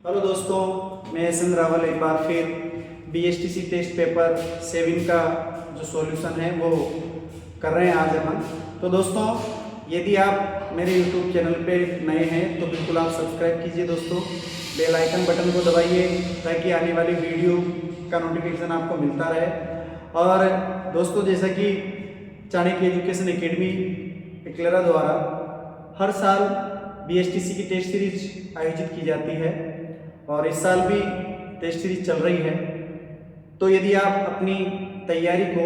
Hello दोस्तों, मैं एसन रावल एक बार फिर BSTC टेस्ट पेपर 7 का जो सॉल्यूशन है वो कर रहे हैं आज अपन। तो दोस्तों, यदि आप मेरे YouTube चैनल पे नए हैं तो बिल्कुल आप सब्सक्राइब कीजिए दोस्तों, बेल आइकन बटन को दबाइए ताकि आने वाली वीडियो का नोटिफिकेशन आपको मिलता रहे। और दोस्तों, जैसा कि चाणक्य एजुकेशन एकेडमी इक्लेरा द्वारा हर साल BSTC की टेस्ट सीरीज आयोजित की जाती है और इस साल भी टेस्ट सीरीज चल रही है। तो यदि आप अपनी तैयारी को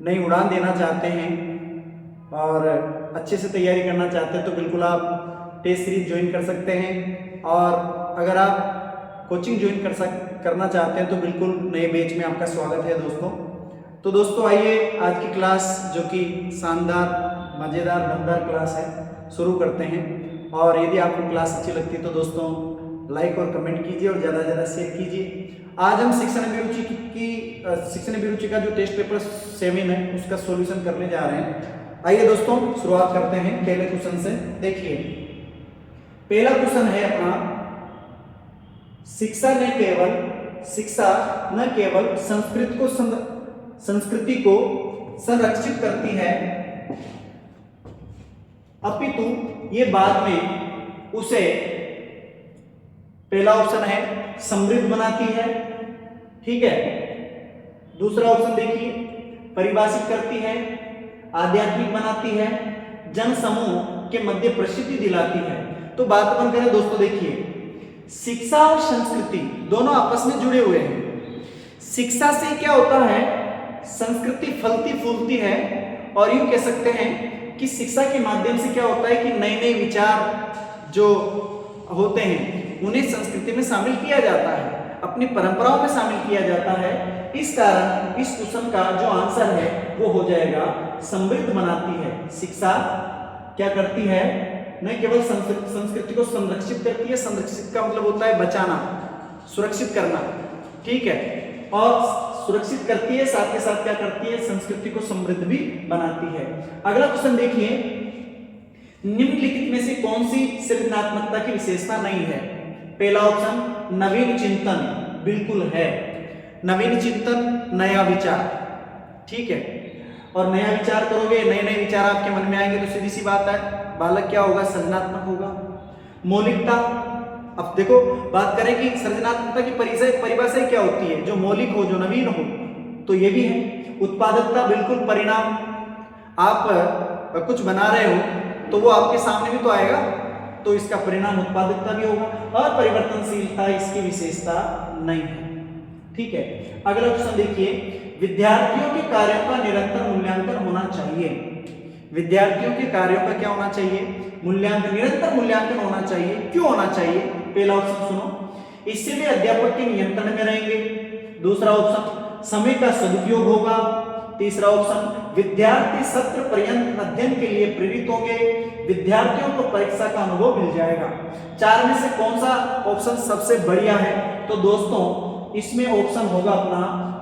नई उड़ान देना चाहते हैं और अच्छे से तैयारी करना चाहते हैं तो बिल्कुल आप टेस्ट सीरीज ज्वाइन कर सकते हैं। और अगर आप कोचिंग ज्वाइन करना चाहते हैं तो बिल्कुल नए बैच में आपका स्वागत है दोस्तों। तो दोस्तों, आइए आज की क्लास जो कि शानदार मज़ेदार दमदार क्लास है शुरू करते हैं। और यदि आपको क्लास अच्छी लगती है तो दोस्तों लाइक और कमेंट कीजिए और ज़्यादा से ज़्यादा शेयर कीजिए। आज हम शिक्षण अभिरुचि का जो टेस्ट पेपर 7 है उसका सॉल्यूशन करने जा रहे हैं। आइए दोस्तों, शुरुआत करते हैं पहले क्वेश्चन से। देखिए, पहला क्वेश्चन है अपना, शिक्षा न केवल संस्कृति को संरक्षित करती है अपितु ये बाद में उसे, पहला ऑप्शन है समृद्ध बनाती है, ठीक है। दूसरा ऑप्शन देखिए, परिभाषित करती है, आध्यात्मिक बनाती है, जन समूह के मध्य प्रसिद्धि दिलाती है। तो बात अपन करें दोस्तों, देखिए शिक्षा और संस्कृति दोनों आपस में जुड़े हुए हैं। शिक्षा से क्या होता है, संस्कृति फलती फूलती है। और यूं कह सकते हैं कि शिक्षा के माध्यम से क्या होता है कि नए नए विचार जो होते हैं उन्हें संस्कृति में शामिल किया जाता है, अपनी परंपराओं में शामिल किया जाता है। इस कारण इस क्वेश्चन का जो आंसर है वो हो जाएगा समृद्ध बनाती है। शिक्षा क्या करती है, न केवल संस्कृति को संरक्षित करती है, संरक्षित का मतलब होता है बचाना, सुरक्षित करना, ठीक है, और सुरक्षित करती है, साथ के साथ क्या करती है, संस्कृति को समृद्ध भी बनाती है। अगला क्वेश्चन देखिए, निम्नलिखित में से कौन सी सृजनात्मकता की विशेषता नहीं है। पहला ऑप्शन नवीन चिंतन, बिल्कुल है, नवीन चिंतन, नया विचार, ठीक है। और नया विचार करोगे, नए नए विचार आपके मन में आएंगे तो सीधी सी बात है बालक क्या होगा, सृजनात्मक होगा। मौलिकता, अब देखो बात करें कि सृजनात्मकता की परिभाषा क्या होती है, जो मौलिक हो, जो नवीन हो, तो ये भी है। उत्पादकता, बिल्कुल परिणाम, आप कुछ बना रहे हो तो वो आपके सामने भी तो आएगा, तो इसका परिणाम उत्पादकता भी होगा। और परिवर्तनशीलता इसकी विशेषता नहीं है, ठीक है। अगला क्वेश्चन देखिए, विद्यार्थियों के कार्यों का निरंतर मूल्यांकन होना चाहिए। विद्यार्थियों के कार्यों का क्या होना चाहिए, मूल्यांकन, निरंतर मूल्यांकन होना चाहिए। क्यों होना चाहिए? पहला ऑप्शन सुनो, इससे वे अध्यापक के नियंत्रण में रहेंगे। दूसरा ऑप्शन, समय का सदुपयोग होगा। तीसरा ऑप्शन, विद्यार्थी सत्र पर्यंत अध्ययन के लिए प्रेरित होंगे। विद्यार्थियों को परीक्षा का अनुभव मिल जाएगा। चार में से कौन सा ऑप्शन सबसे बढ़िया है? तो दोस्तों इसमें ऑप्शन होगा अपना,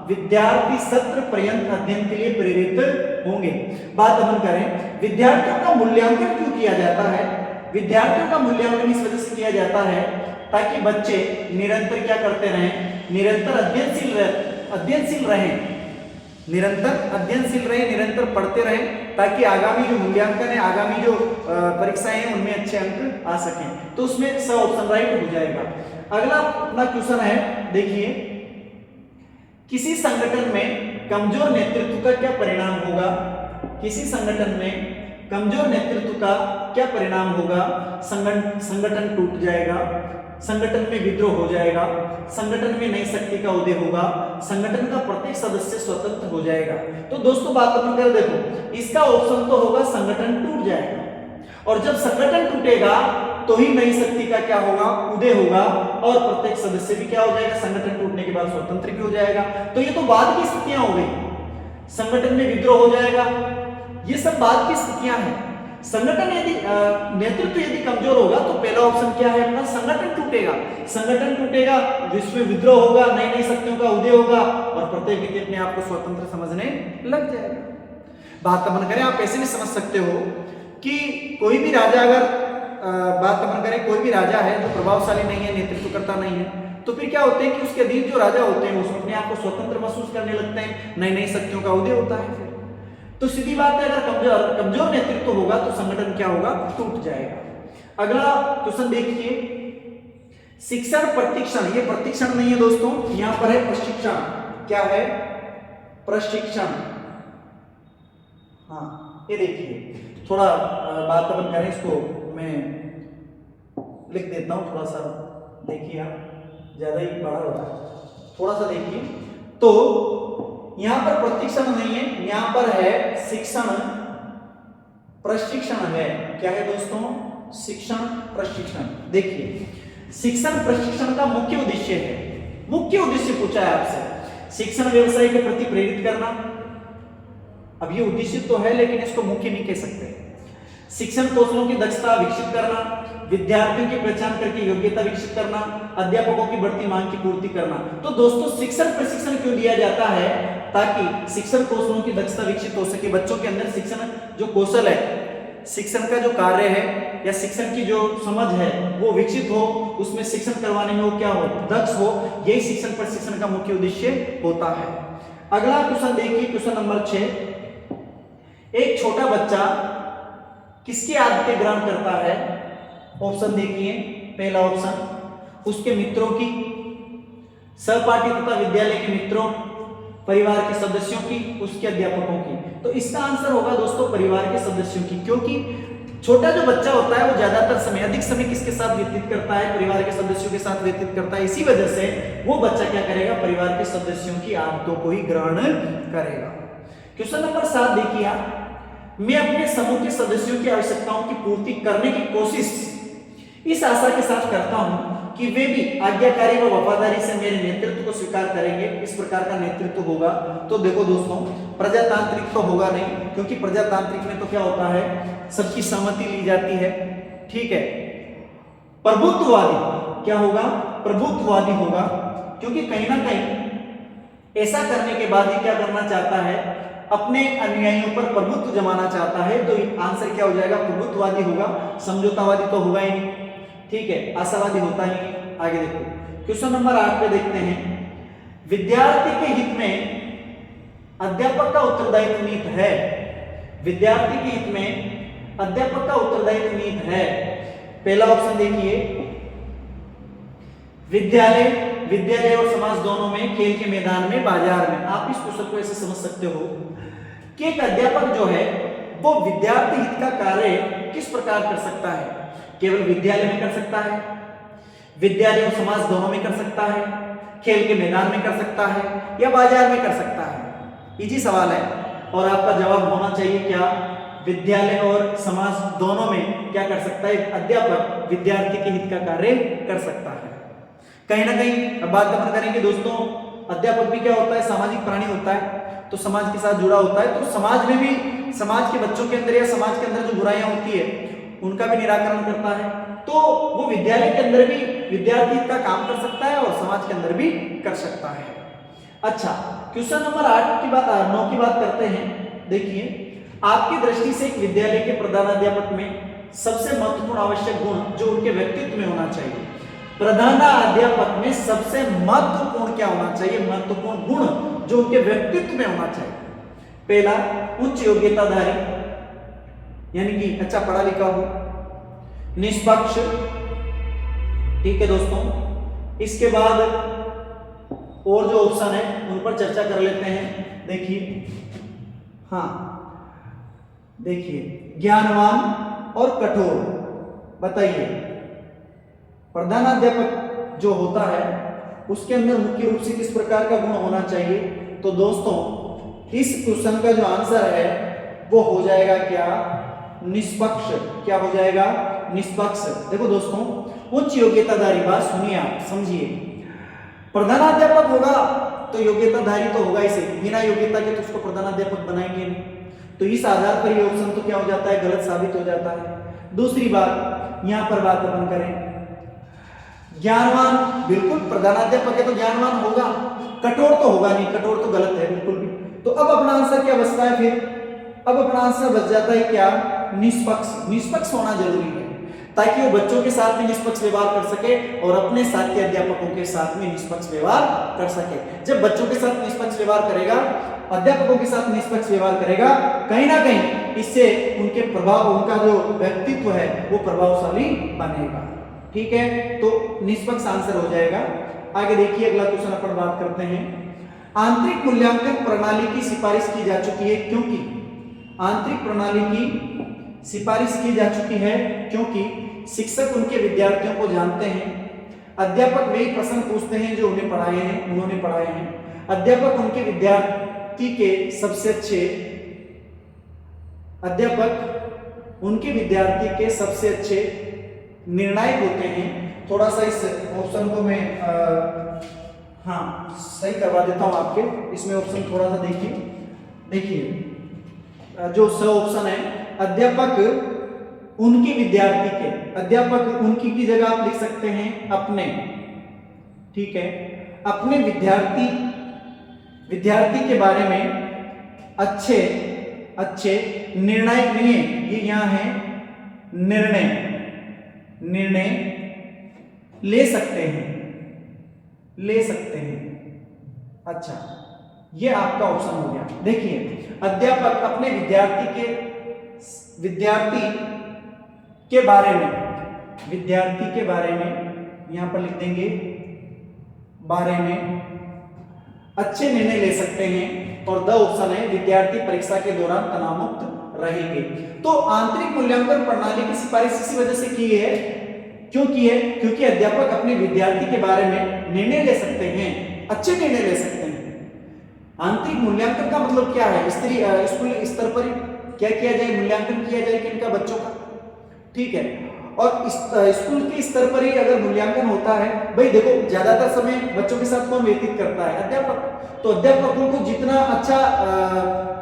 विद्यार्थी सत्र पर्यंत अध्ययन के लिए प्रेरित होंगे। बात अपन करें, विद्यार्थियों का मूल्यांकन क्यों किया जाता है? विद्यार्थियों का मूल्यांकन इस वजह से किया जाता है ताकि बच्चे निरंतर क्या करते रहें, निरंतर अध्ययनशील रहें, निरंतर पढ़ते रहें, ताकि आगामी जो मूल्यांकन है, आगामी जो परीक्षाएं हैं उनमें अच्छे अंक आ सकें। तो उसमें स ऑप्शन राइट हो जाएगा। अगला अपना क्वेश्चन है, देखिए, किसी संगठन में कमजोर नेतृत्व का क्या परिणाम होगा? किसी संगठन में कमजोर नेतृत्व का क्या परिणाम होगा? संगठन टूट जाएगा, संगठन में विद्रोह हो जाएगा, संगठन में नई शक्ति का उदय होगा, संगठन का प्रत्येक सदस्य स्वतंत्र हो जाएगा। तो दोस्तों बात अपन कर देखो, इसका ऑप्शन तो होगा संगठन टूट जाएगा। और जब संगठन टूटेगा तो ही नई शक्ति का क्या होगा, उदय होगा, और प्रत्येक सदस्य भी क्या हो जाएगा, संगठन टूटने के बाद स्वतंत्र भी हो जाएगा। तो ये तो बाद की स्थितियां हो गई, संगठन में विद्रोह हो जाएगा, ये सब बाद की स्थितियां हैं। संगठन यदि नेतृत्व यदि कमजोर होगा तो पहला ऑप्शन क्या है अपना, संगठन टूटेगा। संगठन टूटेगा, विश्व विद्रोह होगा, नई नई शक्तियों का उदय होगा, और प्रत्येक व्यक्ति अपने आप को स्वतंत्र समझने लग जाएगा। बात अपन करें, आप ऐसे भी समझ सकते हो कि कोई भी राजा अगर बात अपन करें, कोई भी राजा है जो प्रभावशाली नहीं है, नेतृत्व करता नहीं है, तो फिर क्या होते हैं कि उसके अधीन जो राजा होते हैं वो अपने आप को स्वतंत्र महसूस करने लगते हैं, नई नई शक्तियों का उदय होता है। फिर तो सीधी बात है, अगर कमजोर नेतृत्व होगा तो संगठन क्या होगा, टूट जाएगा। अगला क्वेश्चन देखिए, शिक्षण प्रशिक्षण, ये प्रशिक्षण नहीं है दोस्तों, यहां पर है प्रशिक्षण। क्या है, प्रशिक्षण। हाँ ये देखिए, थोड़ा बात अपन करें, इसको मैं लिख देता हूं, थोड़ा सा देखिए, आप ज्यादा ही बड़ा होता है, थोड़ा सा देखिए। तो यहां पर प्रशिक्षण नहीं है, यहां पर है शिक्षण प्रशिक्षण है। क्या है दोस्तों, शिक्षण प्रशिक्षण। देखिए शिक्षण प्रशिक्षण का मुख्य उद्देश्य है, मुख्य उद्देश्य पूछा है आपसे, शिक्षण व्यवसाय के प्रति प्रेरित करना। अब ये उद्देश्य तो है लेकिन इसको मुख्य नहीं कह सकते। शिक्षण कौशलों की दक्षता विकसित करना, विद्यार्थियों की पहचान करके योग्यता विकसित करना, अध्यापकों की बढ़ती मांग की पूर्ति करना। तो दोस्तों शिक्षण प्रशिक्षण क्यों दिया जाता है, ताकि शिक्षण कौशलों की दक्षता विकसित हो सके, बच्चों के अंदर शिक्षण जो कौशल है, शिक्षण का जो कार्य है या शिक्षण की जो समझ है वो विकसित हो, उसमें शिक्षण करवाने में वो क्या हो, दक्ष हो। यही शिक्षण प्रशिक्षण का मुख्य उद्देश्य होता है। अगला क्वेश्चन देखिए, क्वेश्चन नंबर 6, एक छोटा बच्चा किसकी आदतें ग्रहण करता है? ऑप्शन देखिए, पहला ऑप्शन उसके मित्रों की, सहपाठी तथा विद्यालय के मित्रों, परिवार के सदस्यों की, उसके अध्यापकों की। तो इसका आंसर होगा दोस्तों परिवार के सदस्यों की, क्योंकि छोटा जो बच्चा होता है वो ज्यादातर समय, अधिक समय किसके साथ व्यतीत करता है, परिवार के सदस्यों के साथ व्यतीत करता है। इसी वजह से वो बच्चा क्या करेगा, परिवार के सदस्यों की आदतों को ही ग्रहण करेगा। क्वेश्चन नंबर 7 देखिए आप, मैं अपने समूह के सदस्यों की आवश्यकताओं की पूर्ति करने की कोशिश इस आशा के साथ करता हूं कि वे भी आज्ञाकारी व वफादारी से मेरे नेतृत्व को स्वीकार करेंगे। इस प्रकार का नेतृत्व होगा। तो देखो दोस्तों, प्रजातांत्रिक तो होगा नहीं, क्योंकि प्रजातांत्रिक में तो क्या होता है, सबकी सहमति ली जाती है, ठीक है। प्रभुत्ववादी क्या होगा, प्रभुत्ववादी होगा, क्योंकि कहीं ना कहीं ऐसा करने के बाद ही क्या करना चाहता है, अपने अनुयायियों पर प्रभुत्व जमाना चाहता है। तो आंसर क्या हो जाएगा, प्रभुत्ववादी होगा, समझौतावादी तो होगा ही नहीं, ठीक है, आशावादी होता ही नहीं। आगे देखो, क्वेश्चन नंबर 8 पे देखते हैं, विद्यार्थी के हित में अध्यापक का उत्तरदायित्व निहित है। विद्यार्थी के हित में अध्यापक का उत्तरदायित्व निहित है। पहला ऑप्शन देखिए, विद्यालय और समाज दोनों में, खेल के मैदान में, बाजार में। आप इस क्वेश्चन को ऐसे समझ सकते हो कि एक अध्यापक जो है वो विद्यार्थी हित का कार्य किस प्रकार कर सकता है, केवल विद्यालय में कर सकता है, विद्यालय और समाज दोनों में कर सकता है, खेल के मैदान में कर सकता है, या बाजार में कर सकता है। इजी सवाल है और आपका जवाब होना चाहिए क्या, विद्यालय और समाज दोनों में क्या कर सकता है, अध्यापक विद्यार्थी के हित का कार्य कर सकता है। कहीं ना कहीं अब बात अपन करेंगे दोस्तों, अध्यापक भी क्या होता है, सामाजिक प्राणी होता है, तो समाज के साथ जुड़ा होता है। तो समाज में भी, समाज के बच्चों के अंदर या समाज के अंदर जो बुराइयां होती है उनका भी निराकरण करता है। तो वो विद्यालय के अंदर भी विद्यार्थी का काम कर सकता है और समाज के अंदर भी कर सकता है। अच्छा, क्वेश्चन नंबर 9 की बात करते हैं। देखिए, आपकी दृष्टि से एक विद्यालय के प्रधानाध्यापक में सबसे महत्वपूर्ण आवश्यक गुण जो उनके व्यक्तित्व में होना चाहिए, प्रधानाध्यापक में सबसे महत्वपूर्ण क्या होना चाहिए, महत्वपूर्ण गुण जो उनके व्यक्तित्व में होना चाहिए। पहला, उच्च योग्यताधारी, यानी कि अच्छा पढ़ा लिखा हो, निष्पक्ष, ठीक है दोस्तों। इसके बाद और जो ऑप्शन है उन पर चर्चा कर लेते हैं। देखिए, हाँ देखिए, ज्ञानवान और कठोर। बताइए, प्रधानाध्यापक जो होता है उसके अंदर मुख्य रूप से किस प्रकार का गुण होना चाहिए? तो दोस्तों, इस क्वेश्चन का जो आंसर है वो हो जाएगा क्या, निष्पक्ष। क्या हो जाएगा, निष्पक्ष। देखो दोस्तों, उच्च योग्यताधारी, बात सुनिए आप, समझिए। प्रधानाध्यापक होगा तो योग्यताधारी तो होगा ही सही, बिना योग्यता के तो उसको प्रधानाध्यापक बनाएंगे नहीं। तो इस आधार पर ये ऑप्शन तो क्या हो जाता है, गलत साबित हो जाता है। दूसरी बात, यहां पर बात अपन करें, ज्ञानवान, बिल्कुल प्रधानाध्यापक है तो ज्ञानवान होगा, कठोर तो होगा नहीं, कठोर तो गलत है बिल्कुल भी। तो अब अपना आंसर क्या बचता है फिर, अब अपना आंसर बच जाता है क्या, निष्पक्ष। निष्पक्ष होना जरूरी है। ताकि वो बच्चों के साथ में निष्पक्ष व्यवहार कर सके और अपने साथ के अध्यापकों के साथ में निष्पक्ष व्यवहार कर सके। जब बच्चों के साथ निष्पक्ष व्यवहार करेगा, अध्यापकों के साथ निष्पक्ष व्यवहार करेगा, कहीं ना कहीं इससे उनके प्रभाव, उनका जो व्यक्तित्व है वो प्रभावशाली बनेगा। ठीक है, तो निष्पक्ष आंसर हो जाएगा। आगे देखिए अगला क्वेश्चन अपन बात करते हैं। आंतरिक मूल्यांकन प्रणाली की सिफारिश की जा चुकी है क्योंकि, आंतरिक प्रणाली की सिफारिश की जा चुकी है क्योंकि शिक्षक उनके विद्यार्थियों को जानते हैं, अध्यापक वही प्रश्न पूछते हैं जो उन्होंने पढ़ाए हैं, अध्यापक उनके विद्यार्थी के सबसे अच्छे, अध्यापक उनके विद्यार्थी के सबसे अच्छे निर्णायक होते हैं। थोड़ा सा इस ऑप्शन को मैं सही करवा देता हूं आपके, इसमें ऑप्शन थोड़ा सा देखिए जो स ऑप्शन है, अध्यापक उनके विद्यार्थी के, अध्यापक उनकी की जगह आप लिख सकते हैं अपने। ठीक है, अपने विद्यार्थी के बारे में अच्छे निर्णायक नहीं है, ये यहां है निर्णय ले सकते हैं। अच्छा, ये आपका ऑप्शन हो गया। देखिए अध्यापक अपने विद्यार्थी के बारे में यहां पर लिख देंगे बारे में अच्छे निर्णय ले सकते हैं, और द ऑप्शन है विद्यार्थी परीक्षा के दौरान तनाव मुक्त रहेंगे। तो आंतरिक मूल्यांकन प्रणाली की सिफारिश इसी वजह से की है, क्योंकि अध्यापक अपने विद्यार्थी के बारे में निर्णय ले सकते हैं, अच्छे निर्णय ले सकते हैं। आंतरिक मूल्यांकन का मतलब क्या है? स्कूल स्तर पर क्या किया जाए, मूल्यांकन किया जाए किनका, बच्चों का। ठीक है, और स्कूल के स्तर पर ही अगर मूल्यांकन होता है, भाई देखो ज्यादातर समय बच्चों के साथ कौन व्यतीत करता है, अध्यापक। तो अध्यापकों को जितना अच्छा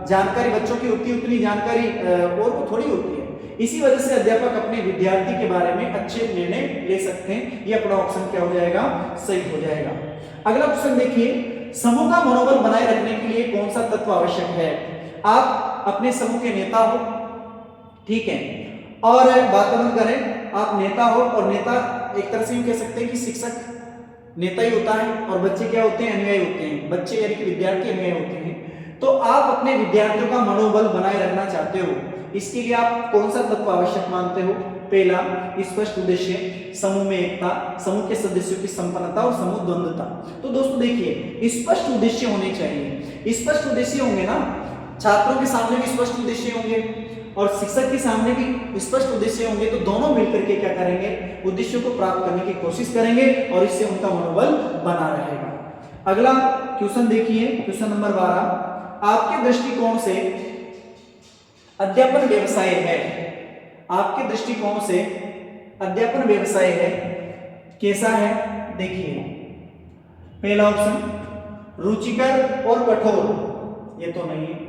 जानकारी बच्चों की होती है उतनी जानकारी और को थोड़ी होती है। इसी वजह से अध्यापक अपने विद्यार्थी के बारे में अच्छे निर्णय ले सकते हैं। ये अपना ऑप्शन क्या हो जाएगा, सही हो जाएगा। अगला क्वेश्चन देखिए, समूह का मनोबल बनाए रखने के लिए कौन सा तत्व आवश्यक है? आप अपने समूह के नेता हो, ठीक है, और वातावरण करें, आप नेता हो, और नेता एक तरह से यूं कह सकते हैं कि शिक्षक नेता ही होता है और बच्चे क्या होते हैं, अनुयायी होते हैं। बच्चे यानी कि विद्यार्थी अनुयायी होते हैं। तो आप अपने विद्यार्थियों का मनोबल बनाए रखना चाहते हो, इसके लिए आप कौन सा तत्व आवश्यक मानते हो? पहला, स्पष्ट उद्देश्य, समूह में एकता, समूह के सदस्यों की संपन्नता और समूह द्वंद्वता। तो दोस्तों देखिए, स्पष्ट उद्देश्य होने चाहिए। स्पष्ट उद्देश्य होंगे ना, छात्रों के सामने भी स्पष्ट उद्देश्य होंगे और शिक्षक के सामने भी स्पष्ट उद्देश्य होंगे। तो दोनों मिलकर के क्या करेंगे, उद्देश्यों को प्राप्त करने की कोशिश करेंगे और इससे उनका मनोबल बना रहेगा। अगला क्वेश्चन देखिए, क्वेश्चन नंबर 12, आपके दृष्टिकोण से अध्यापन व्यवसाय है, आपके दृष्टिकोण से अध्यापन व्यवसाय है, कैसा है? देखिए पहला ऑप्शन रुचिकर और कठोर, ये तो नहीं है।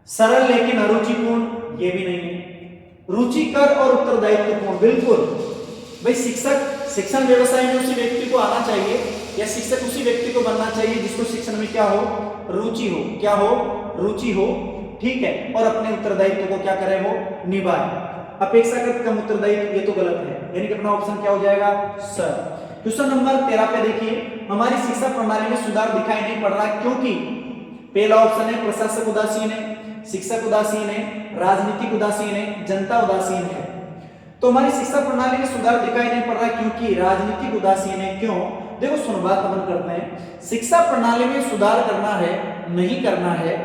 सरल लेकिन अरुचिपूर्ण, ये भी नहीं है। रुचिकर और उत्तरदायित्वपूर्ण, बिल्कुल। भाई शिक्षण व्यवसाय में उसी व्यक्ति को आना चाहिए, या शिक्षक उसी व्यक्ति को बनना चाहिए जिसको शिक्षण में क्या हो, रुचि हो। क्या हो? रुचि हो। ठीक है, और अपने उत्तरदायित्व को क्या करे, वो निभाए। अपेक्षाकृत कम उत्तरदायित्व, ये तो गलत है, यानी कि अपना ऑप्शन क्या हो जाएगा, सर। क्वेश्चन नंबर 13 पे देखिए, हमारी शिक्षा प्रणाली में सुधार दिखाई नहीं पड़ रहा क्योंकि पहला ऑप्शन है प्रशासक उदासीन है, शिक्षक उदासीन है, राजनीतिक उदासीन है, जनता उदासीन है। तो हमारी शिक्षा प्रणाली में सुधार दिखाई नहीं पड़ रहा क्योंकि राजनीतिक उदासीन है। क्यों? देखो सुनो, बात अपन करते हैं। शिक्षा प्रणाली में सुधार करना है, नहीं करना है,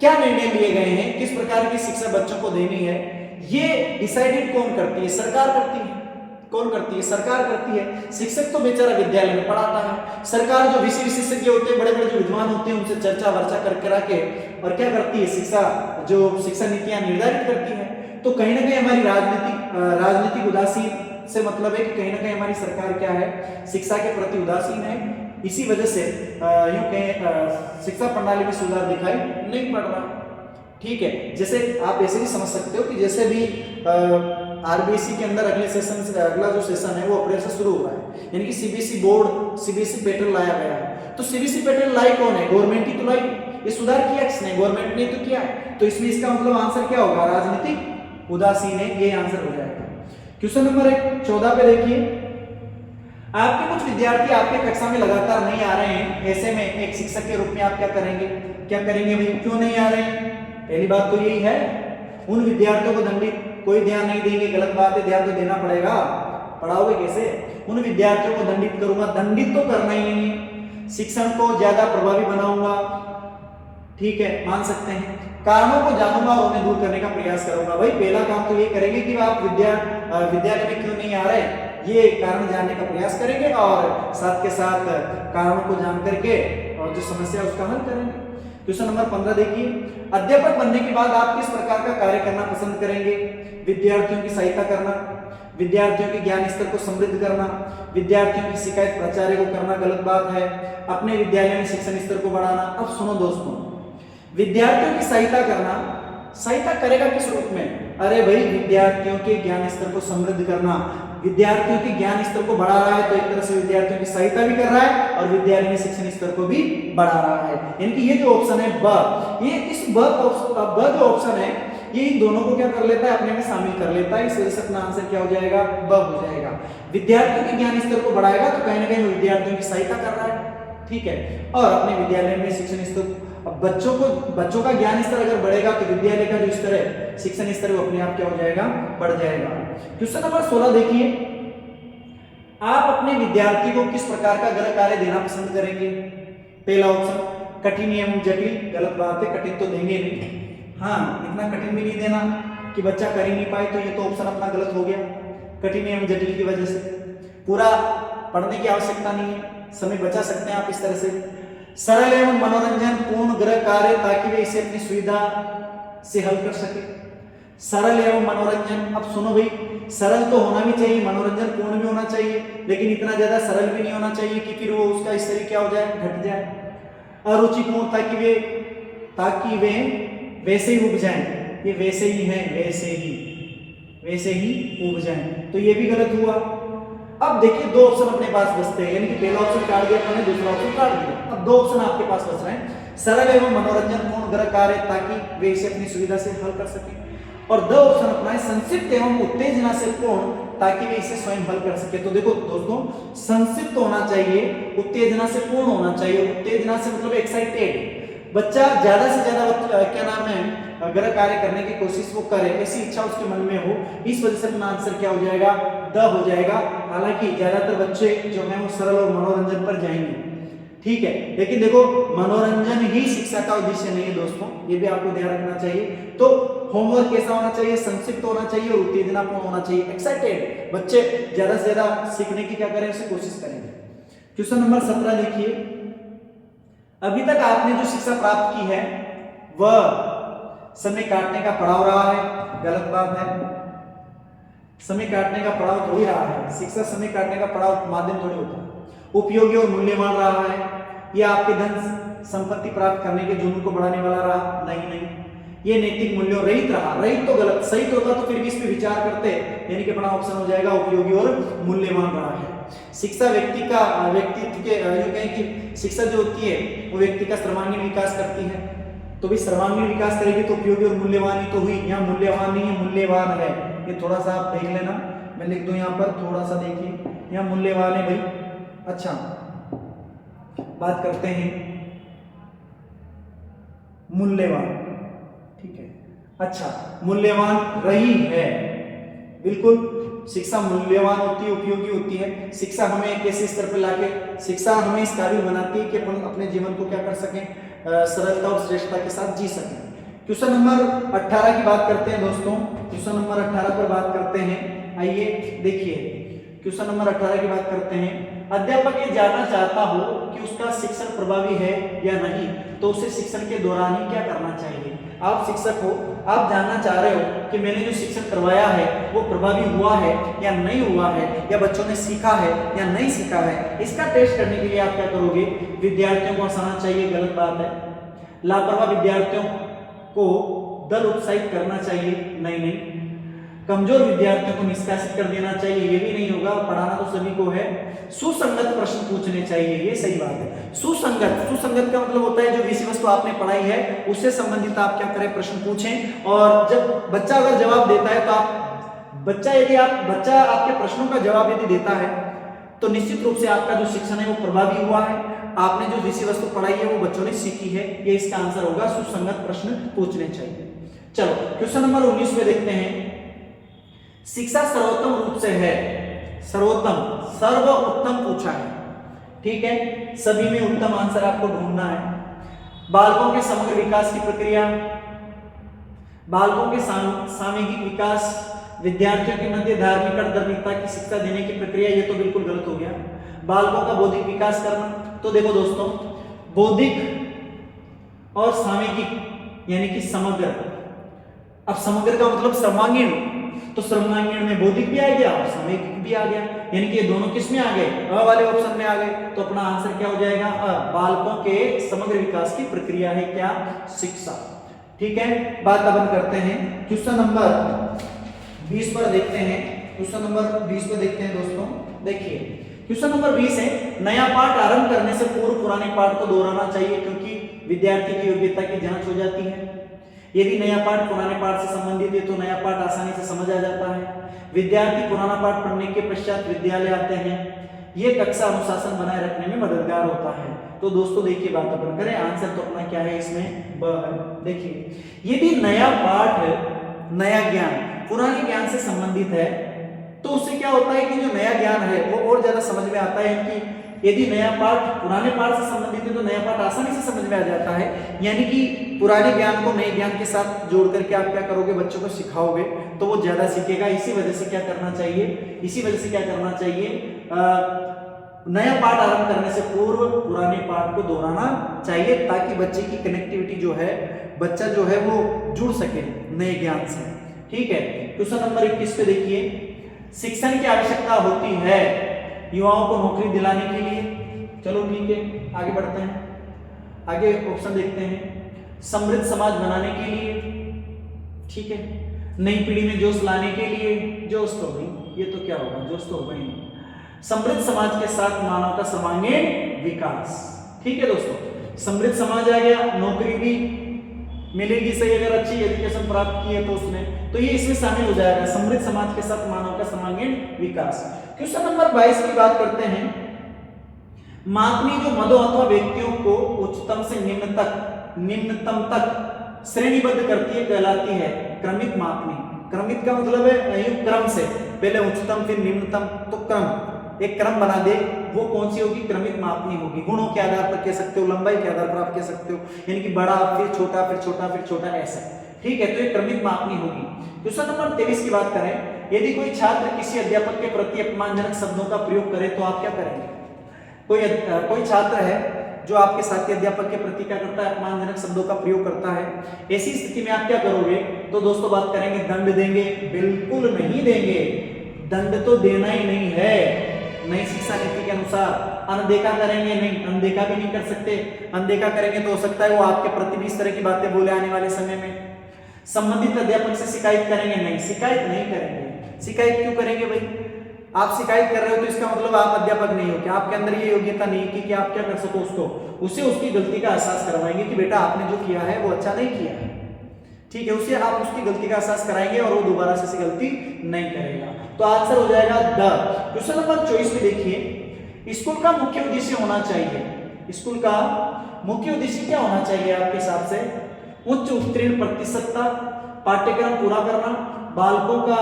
क्या निर्णय लिए गए हैं, किस प्रकार की शिक्षा बच्चों को देनी है, ये डिसाइडेड कौन करती है? सरकार करती है। कौन करती है? सरकार करती है। शिक्षक तो बेचारा विद्यालय में पढ़ाता है। सरकार जो विषय विशेषज्ञ होते हैं, बड़े बड़े जो विद्वान होते हैं, उनसे चर्चा वर्चा करके रखे और क्या करती है, शिक्षा नीतियां निर्धारित करती है। तो कहीं ना कहीं हमारी राजनीतिक उदासीन से मतलब है कि कहीं ना कहीं हमारी सरकार क्या है, शिक्षा के प्रति उदासीन है। इसी वजह से यूं कहें शिक्षा प्रणाली में सुधार दिखाई नहीं पड़ रहा। ठीक है, जैसे आप ऐसे भी समझ सकते हो कि जैसे भी आरबीएसई के अंदर अगला जो सेशन है वो अप्रैल से शुरू हुआ है, यानी कि सीबीएसई पैटर्न लाया गया है। तो सीबीएसई पैटर्न लाई कौन है? गवर्नमेंट ही तो लाई। ये सुधार किया किसने? गवर्नमेंट ने तो किया है। तो इसमें इसका मतलब आंसर क्या होगा? राजनीतिक उदासीन है, ये आंसर हो जाएगा। क्वेश्चन नंबर 14 पे देखिए, आपके कुछ विद्यार्थी आपके कक्षा में लगातार नहीं आ रहे हैं, ऐसे में एक शिक्षक के रूप में आप क्या करेंगे? क्या करेंगे भाई, क्यों नहीं आ रहे हैं? पहली बात तो यही है, उन विद्यार्थियों को दंडित, कोई ध्यान नहीं देंगे, गलत बात है, ध्यान तो देना पड़ेगा, पढ़ाओगे कैसे? उन विद्यार्थियों को दंडित करूंगा, दंडित तो करना ही नहीं है, शिक्षण को ज्यादा प्रभावी बनाऊंगा, ठीक है, मान सकते हैं, कारणों को जानूंगा और उन्हें दूर करने का प्रयास करूंगा। भाई पहला काम तो ये करेंगे कि आप विद्यालय में क्यों नहीं आ रहे, ये कारण जानने का प्रयास करेंगे और साथ के साथ कारणों को जान करके और जो समस्या है उसका हल करेंगे। क्वेश्चन नंबर 15 देखिए, अध्यापक बनने के बाद आप किस प्रकार का कार्य करना पसंद करेंगे? विद्यार्थियों की सहायता करना, विद्यार्थियों के ज्ञान स्तर को समृद्ध करना, विद्यार्थियों की शिकायत प्राचार्य को करना, गलत बात है, अपने विद्यालय में शिक्षण स्तर को बढ़ाना। अब सुनो दोस्तों, विद्यार्थियों की सहायता करना, सहायता करेगा किस रूप में? अरे भाई विद्यार्थियों के ज्ञान स्तर को समृद्ध करना, विद्यार्थियों के ज्ञान स्तर को बढ़ा रहा है तो एक तरह से विद्यार्थियों की सहायता भी कर रहा है और विद्यालय में शिक्षण स्तर को भी बढ़ा रहा है। यानी कि ये जो ऑप्शन है ब, ये इस ब जो ऑप्शन है ये इन दोनों को क्या कर लेता है, अपने में शामिल कर लेता है। इस वजह से अपना आंसर क्या हो जाएगा? ब हो जाएगा। विद्यार्थियों के ज्ञान स्तर को बढ़ाएगा तो कहीं ना कहीं विद्यार्थियों की सहायता कर रहा है, ठीक है, और अपने विद्यालय में शिक्षण स्तर, बच्चों का ज्ञान स्तर अगर बढ़ेगा तो विद्यालय का जो स्तर है, शिक्षण स्तर, वो अपने आप क्या हो जाएगा? बढ़ जाएगा। क्वेश्चन नंबर 16 देखिए, आप अपने विद्यार्थी को किस प्रकार का गृह कार्य देना पसंद करेंगे? पहला ऑप्शन कठिन एवं जटिल, गलत बात है, कठिन तो देंगे नहीं, हाँ इतना कठिन भी नहीं देना कि बच्चा कर ही नहीं पाए, तो ये तो ऑप्शन अपना गलत हो गया। कठिन एवं जटिल की वजह से पूरा पढ़ने की आवश्यकता नहीं है, समय बचा सकते हैं आप इस तरह से। सरल एवं मनोरंजन पूर्ण गृह कार्य, ताकि वे इसे अपनी सुविधा से हल कर सके। सरल एवं मनोरंजन, अब सुनो भाई, सरल तो होना भी चाहिए, मनोरंजन पूर्ण भी होना चाहिए, लेकिन इतना ज्यादा सरल भी नहीं होना चाहिए कि फिर वो उसका स्तर क्या हो जाए, घट जाए। अरुचिपूर्ण, ताकि वे वैसे ही उग जाएं, ये वैसे ही है, वैसे ही उग जाएं, तो ये भी गलत हुआ। अब देखिए दो ऑप्शन अपने पास बचते हैं, यानी कि पहला ऑप्शन काट दिया मैंने, दूसरा ऑप्शन काट दिया, अब दो ऑप्शन आपके पास बच रहे हैं, सरल एवं मनोरंजन पूर्ण गृह कार्य, ताकि वे इसे अपनी सुविधा से हल कर सके, और द ऑप्शन अपना है संक्षिप्त एवं उत्तेजना से पूर्ण, ताकि वे इसे स्वयं हल कर सके। तो देखो दोस्तों, संक्षिप्त होना चाहिए, उत्तेजना से पूर्ण होना चाहिए। उत्तेजना से मतलब एक्साइटेड, बच्चा ज्यादा से ज्यादा क्या नाम है, गृह कार्य करने की कोशिश वो करे, ऐसी इच्छा उसके मन में हो, इस वजह से अपना आंसर क्या हो जाएगा? द हो जाएगा। हालांकि ज्यादातर बच्चे जो है वो सरल और मनोरंजन पर जाएंगे, ठीक है, लेकिन देखो मनोरंजन ही शिक्षा का उद्देश्य नहीं है दोस्तों, ये भी आपको ध्यान रखना चाहिए। तो होमवर्क कैसा होना चाहिए? संक्षिप्त होना चाहिए और उत्तेजनापूर्ण होना चाहिए, एक्साइटेड, बच्चे ज्यादा से ज्यादा सीखने की क्या करें, उसे कोशिश करेंगे। क्वेश्चन नंबर 17 देखिए, अभी तक आपने जो शिक्षा प्राप्त की है वह समय काटने का पड़ाव रहा है, गलत बात है, समय काटने का पड़ाव थोड़ी रहा है, शिक्षा समय काटने का पड़ाव माध्यम थोड़ी होता है, उपयोगी और मूल्यवान रहा है, यह आपके धन संपत्ति प्राप्त करने के जुनून को बढ़ाने वाला रहा नहीं, ये नैतिक मूल्यों रहित रहा, रहित तो गलत, सही तो होता तो फिर भी इस पे विचार करते, यानी कि अपना ऑप्शन हो जाएगा उपयोगी और मूल्यवान रहा है। शिक्षा व्यक्तित्व के यूं कहें कि शिक्षा जो होती है वो व्यक्ति का सर्वांगीण विकास करती है, तो भी सर्वांगीण विकास करेगी तो उपयोगी और मूल्यवान ही तो हुई, यहाँ मूल्यवान नहीं है, मूल्यवान है, ये थोड़ा सा आप देख लेना, मैं लिख दूं यहाँ पर, थोड़ा सा देखिए, यहाँ मूल्यवान है भाई। अच्छा, बात करते हैं मूल्यवान, ठीक है, अच्छा मूल्यवान रही है, बिल्कुल शिक्षा मूल्यवान होती है, उपयोगी होती है। शिक्षा हमें एक ऐसे स्तर पर लाके, शिक्षा हमें इस काबिल बनाती है कि अपन अपने जीवन को क्या कर सकें, सरलता और श्रेष्ठता के साथ जी सकें। क्वेश्चन नंबर 18 की बात करते हैं दोस्तों, क्वेश्चन नंबर 18 पर बात करते हैं, आइए देखिए, क्वेश्चन नंबर 18 की बात करते हैं, अध्यापक ये जानना चाहता हो कि उसका शिक्षण प्रभावी है या नहीं, तो उसे शिक्षण के दौरान ही क्या करना चाहिए। आप शिक्षक हो, आप जानना चाह रहे हो कि मैंने जो शिक्षण करवाया है वो प्रभावी हुआ है या नहीं हुआ है, या बच्चों ने सीखा है या नहीं सीखा है, इसका टेस्ट करने के लिए आप क्या करोगे, विद्यार्थियों को हंसाना चाहिए, गलत बात है, लापरवाह विद्यार्थियों को दल उत्साहित करना चाहिए, नहीं, कमजोर विद्यार्थियों को निष्कासित कर देना चाहिए, ये भी नहीं होगा, पढ़ाना तो सभी को है, सुसंगत प्रश्न पूछने चाहिए, ये सही बात है। सुसंगत का मतलब होता है जो विषय वस्तु आपने पढ़ाई है उससे संबंधित आप क्या करें, प्रश्न पूछें, और जब बच्चा अगर जवाब देता है तो आप बच्चा आपके प्रश्नों का जवाब यदि देता है तो निश्चित रूप से आपका जो शिक्षण है वो प्रभावी हुआ है, आपने जो विषय वस्तु पढ़ाई है वो बच्चों ने सीखी है, ये इसका आंसर होगा। सुसंगत प्रश्न पूछने चाहिए। चलो क्वेश्चन नंबर 19 में देखते हैं, शिक्षा सर्वोत्तम रूप से है, सर्वोत्तम सर्वोत्तम पूछा है, ठीक है, सभी में उत्तम आंसर आपको ढूंढना है। बालकों के समग्र विकास की प्रक्रिया, बालकों के सामूहिक विकास, विद्यार्थियों के मध्य धार्मिक और धार्मिकता की शिक्षा देने की प्रक्रिया, ये तो बिल्कुल गलत हो गया। बालकों का बौद्धिक विकास करना, तो देखो दोस्तों, बौद्धिक और सामूहिक यानी कि समग्र, अब समग्र का मतलब सर्वांगीण, तो सर्वांगीण में बौद्धिक भी आ गया और सामूहिक भी आ गया, यानी कि ये दोनों किस में आ गए, अ वाले ऑप्शन में आ गए। तो अपना आंसर क्या हो जाएगा, बालकों के समग्र विकास की प्रक्रिया है क्या, शिक्षा। ठीक है, बात अपन करते हैं क्वेश्चन नंबर 20 पर देखते हैं। क्वेश्चन नंबर 20 पर देखते हैं दोस्तों, देखिए क्वेश्चन नंबर 20 है, नया पाठ आरंभ करने से पूर्व पुराने पाठ को दोहराना चाहिए क्योंकि विद्यार्थी की योग्यता की जांच हो जाती है। यदि नया पाठ पुराने पाठ से संबंधित है तो नया पाठ आसानी से समझ आ जाता है। विद्यार्थी पुराना पाठ पढ़ने के पश्चात विद्यालय आते हैं, ये कक्षा अनुशासन बनाए रखने में मददगार होता है। तो दोस्तों देखिए, बात अपन करें, आंसर तो अपना क्या है इसमें, ब है। देखिए यदि नया पाठ, नया ज्ञान पुराने ज्ञान से संबंधित है तो उससे क्या होता है कि जो नया ज्ञान है वो और ज्यादा समझ में आता है। कि यदि नया पाठ पुराने पाठ से संबंधित है तो नया पाठ आसानी से समझ में आ जाता है, यानी कि पुराने ज्ञान को नए ज्ञान के साथ जोड़ करके आप क्या करोगे, बच्चों को सिखाओगे तो वो ज्यादा सीखेगा। इसी वजह से क्या करना चाहिए, नया पाठ आरंभ करने से पूर्व पुराने पाठ को दोहराना चाहिए, ताकि बच्चे की कनेक्टिविटी जो है, बच्चा जो है वो जुड़ सके नए ज्ञान से। ठीक है, क्वेश्चन नंबर 21 पे देखिए, शिक्षण की आवश्यकता होती है युवाओं को नौकरी दिलाने के लिए। चलो ठीक है, आगे बढ़ते हैं, आगे ऑप्शन देखते हैं। समृद्ध समाज बनाने के लिए, ठीक है, नई पीढ़ी में जोश लाने के लिए, जोश तो नहीं, ये तो क्या होगा, जोश तो होगा ही नहीं। समृद्ध समाज के साथ मानव का सर्वांगीण विकास। ठीक है दोस्तों, समृद्ध समाज आ गया, नौकरी भी मिलेगी सही अगर अच्छी एजुकेशन प्राप्त की है तो उसमें, तो ये इसमें शामिल हो जाएगा, समृद्ध समाज के साथ मानव का सर्वांगीण विकास। क्वेश्चन नंबर 22 की बात करते हैं, मापनी जो मदों अथवा व्यक्तियों को उच्चतम से निम्नतम तक श्रेणीबद्ध करती है कहलाती है क्रमिक मापनी। क्रमिक का मतलब है क्रम से, पहले उच्चतम फिर निम्नतम, तो क्रम, एक क्रम बना दे, वो कौन सी होगी, क्रमिक मापनी होगी। गुणों के आधार पर कह सकते हो, लंबाई के आधार पर आप कह सकते हो, यानी कि बड़ा फिर छोटा फिर छोटा फिर छोटा, ऐसा। ठीक है, तो ये क्रमिक मापनी होगी। क्वेश्चन नंबर 23 की बात करें, यदि कोई छात्र किसी अध्यापक के प्रति अपमानजनक शब्दों का प्रयोग करे तो आप क्या करेंगे। कोई छात्र है जो आपके साथी अध्यापक के प्रति क्या करता है, अपमानजनक शब्दों का प्रयोग करता है, ऐसी स्थिति में आप क्या करोगे। तो दोस्तों बात करेंगे, दंड देंगे, बिल्कुल नहीं देंगे, दंड तो देना ही नहीं है। नई शिक्षा नीति के अनुसार अनदेखा करेंगे नहीं, अनदेखा भी नहीं कर सकते। अनदेखा करेंगे तो हो सकता है वो आपके प्रति भी इस तरह की बातें बोले आने वाले समय में। संबंधित अध्यापक से शिकायत करेंगे नहीं, शिकायत नहीं करेंगे। शिकायत क्यों करेंगे भाई, आप शिकायत कर रहे हो तो इसका मतलब आप अध्यापक नहीं हो, कि आपके अंदर ये योग्यता नहीं कि आप क्या कर सको, उसे उसकी गलती का एहसास करवाएंगे कि बेटा आपने जो किया है वो अच्छा नहीं किया है। ठीक है, उसे आप उसकी गलती का एहसास कराएंगे और वो दोबारा से गलती नहीं करेगा। तो आंसर हो जाएगा द। क्वेश्चन नंबर 24 में देखिए, स्कूल का मुख्य उद्देश्य होना चाहिए, स्कूल का मुख्य उद्देश्य क्या होना चाहिए आपके हिसाब से, उच्च उत्तीर्ण प्रतिशतता, पाठ्यक्रम पूरा करना, बालकों का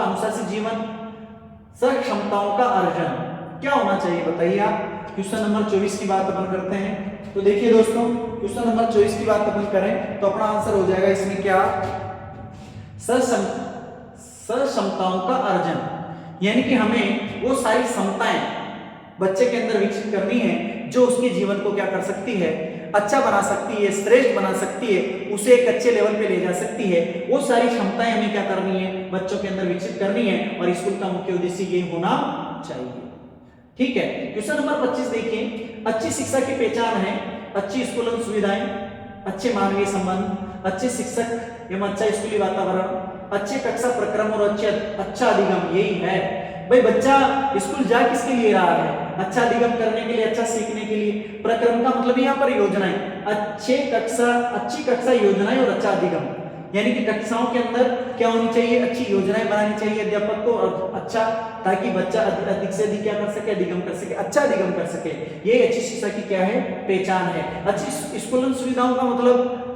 अनुशासित जीवन, सक्षमताओं का अर्जन, क्या होना चाहिए बताइए आप। क्वेश्चन नंबर 24 की बात अपन करते हैं, तो देखिए दोस्तों, क्वेश्चन नंबर 24 की बात अपन करें तो अपना आंसर हो जाएगा इसमें क्या, सक्षमताओं का अर्जन, यानी कि हमें वो सारी क्षमताएं बच्चे के अंदर विकसित करनी है जो उसके जीवन को क्या कर सकती है, अच्छा बना सकती है, श्रेष्ठ बना सकती है, उसे एक अच्छे लेवल पे ले जा सकती है। वो सारी क्षमताएं हमें क्या करनी है, बच्चों के अंदर विकसित करनी है, और स्कूल का मुख्य उद्देश्य ये होना चाहिए। ठीक है, क्वेश्चन नंबर 25 देखिए, अच्छी शिक्षा की पहचान है अच्छी स्कूल सुविधाएं, अच्छे मानवीय संबंध, अच्छे शिक्षक एवं अच्छा स्कूली वातावरण, अच्छे कक्षा प्रक्रम और अच्छा अधिगम, यही है भाई। बच्चा स्कूल जा किसके लिए रहा है, अच्छा अधिगम करने के लिए, अच्छा सीखने के लिए। प्रक्रम का मतलब यहाँ पर योजनाएं, अच्छी कक्षा योजनाएं और अच्छा अधिगम, यानी कि कक्षाओं के अंदर क्या होनी चाहिए, अच्छी योजनाएं बनानी चाहिए अध्यापक को, और अच्छा, ताकि बच्चा अधिक से अधिक क्या कर सके, अधिगम कर सके, अच्छा अधिगम कर सके। ये अच्छी शिक्षा की क्या है, पहचान है। अच्छी स्कूलन सुविधाओं का मतलब,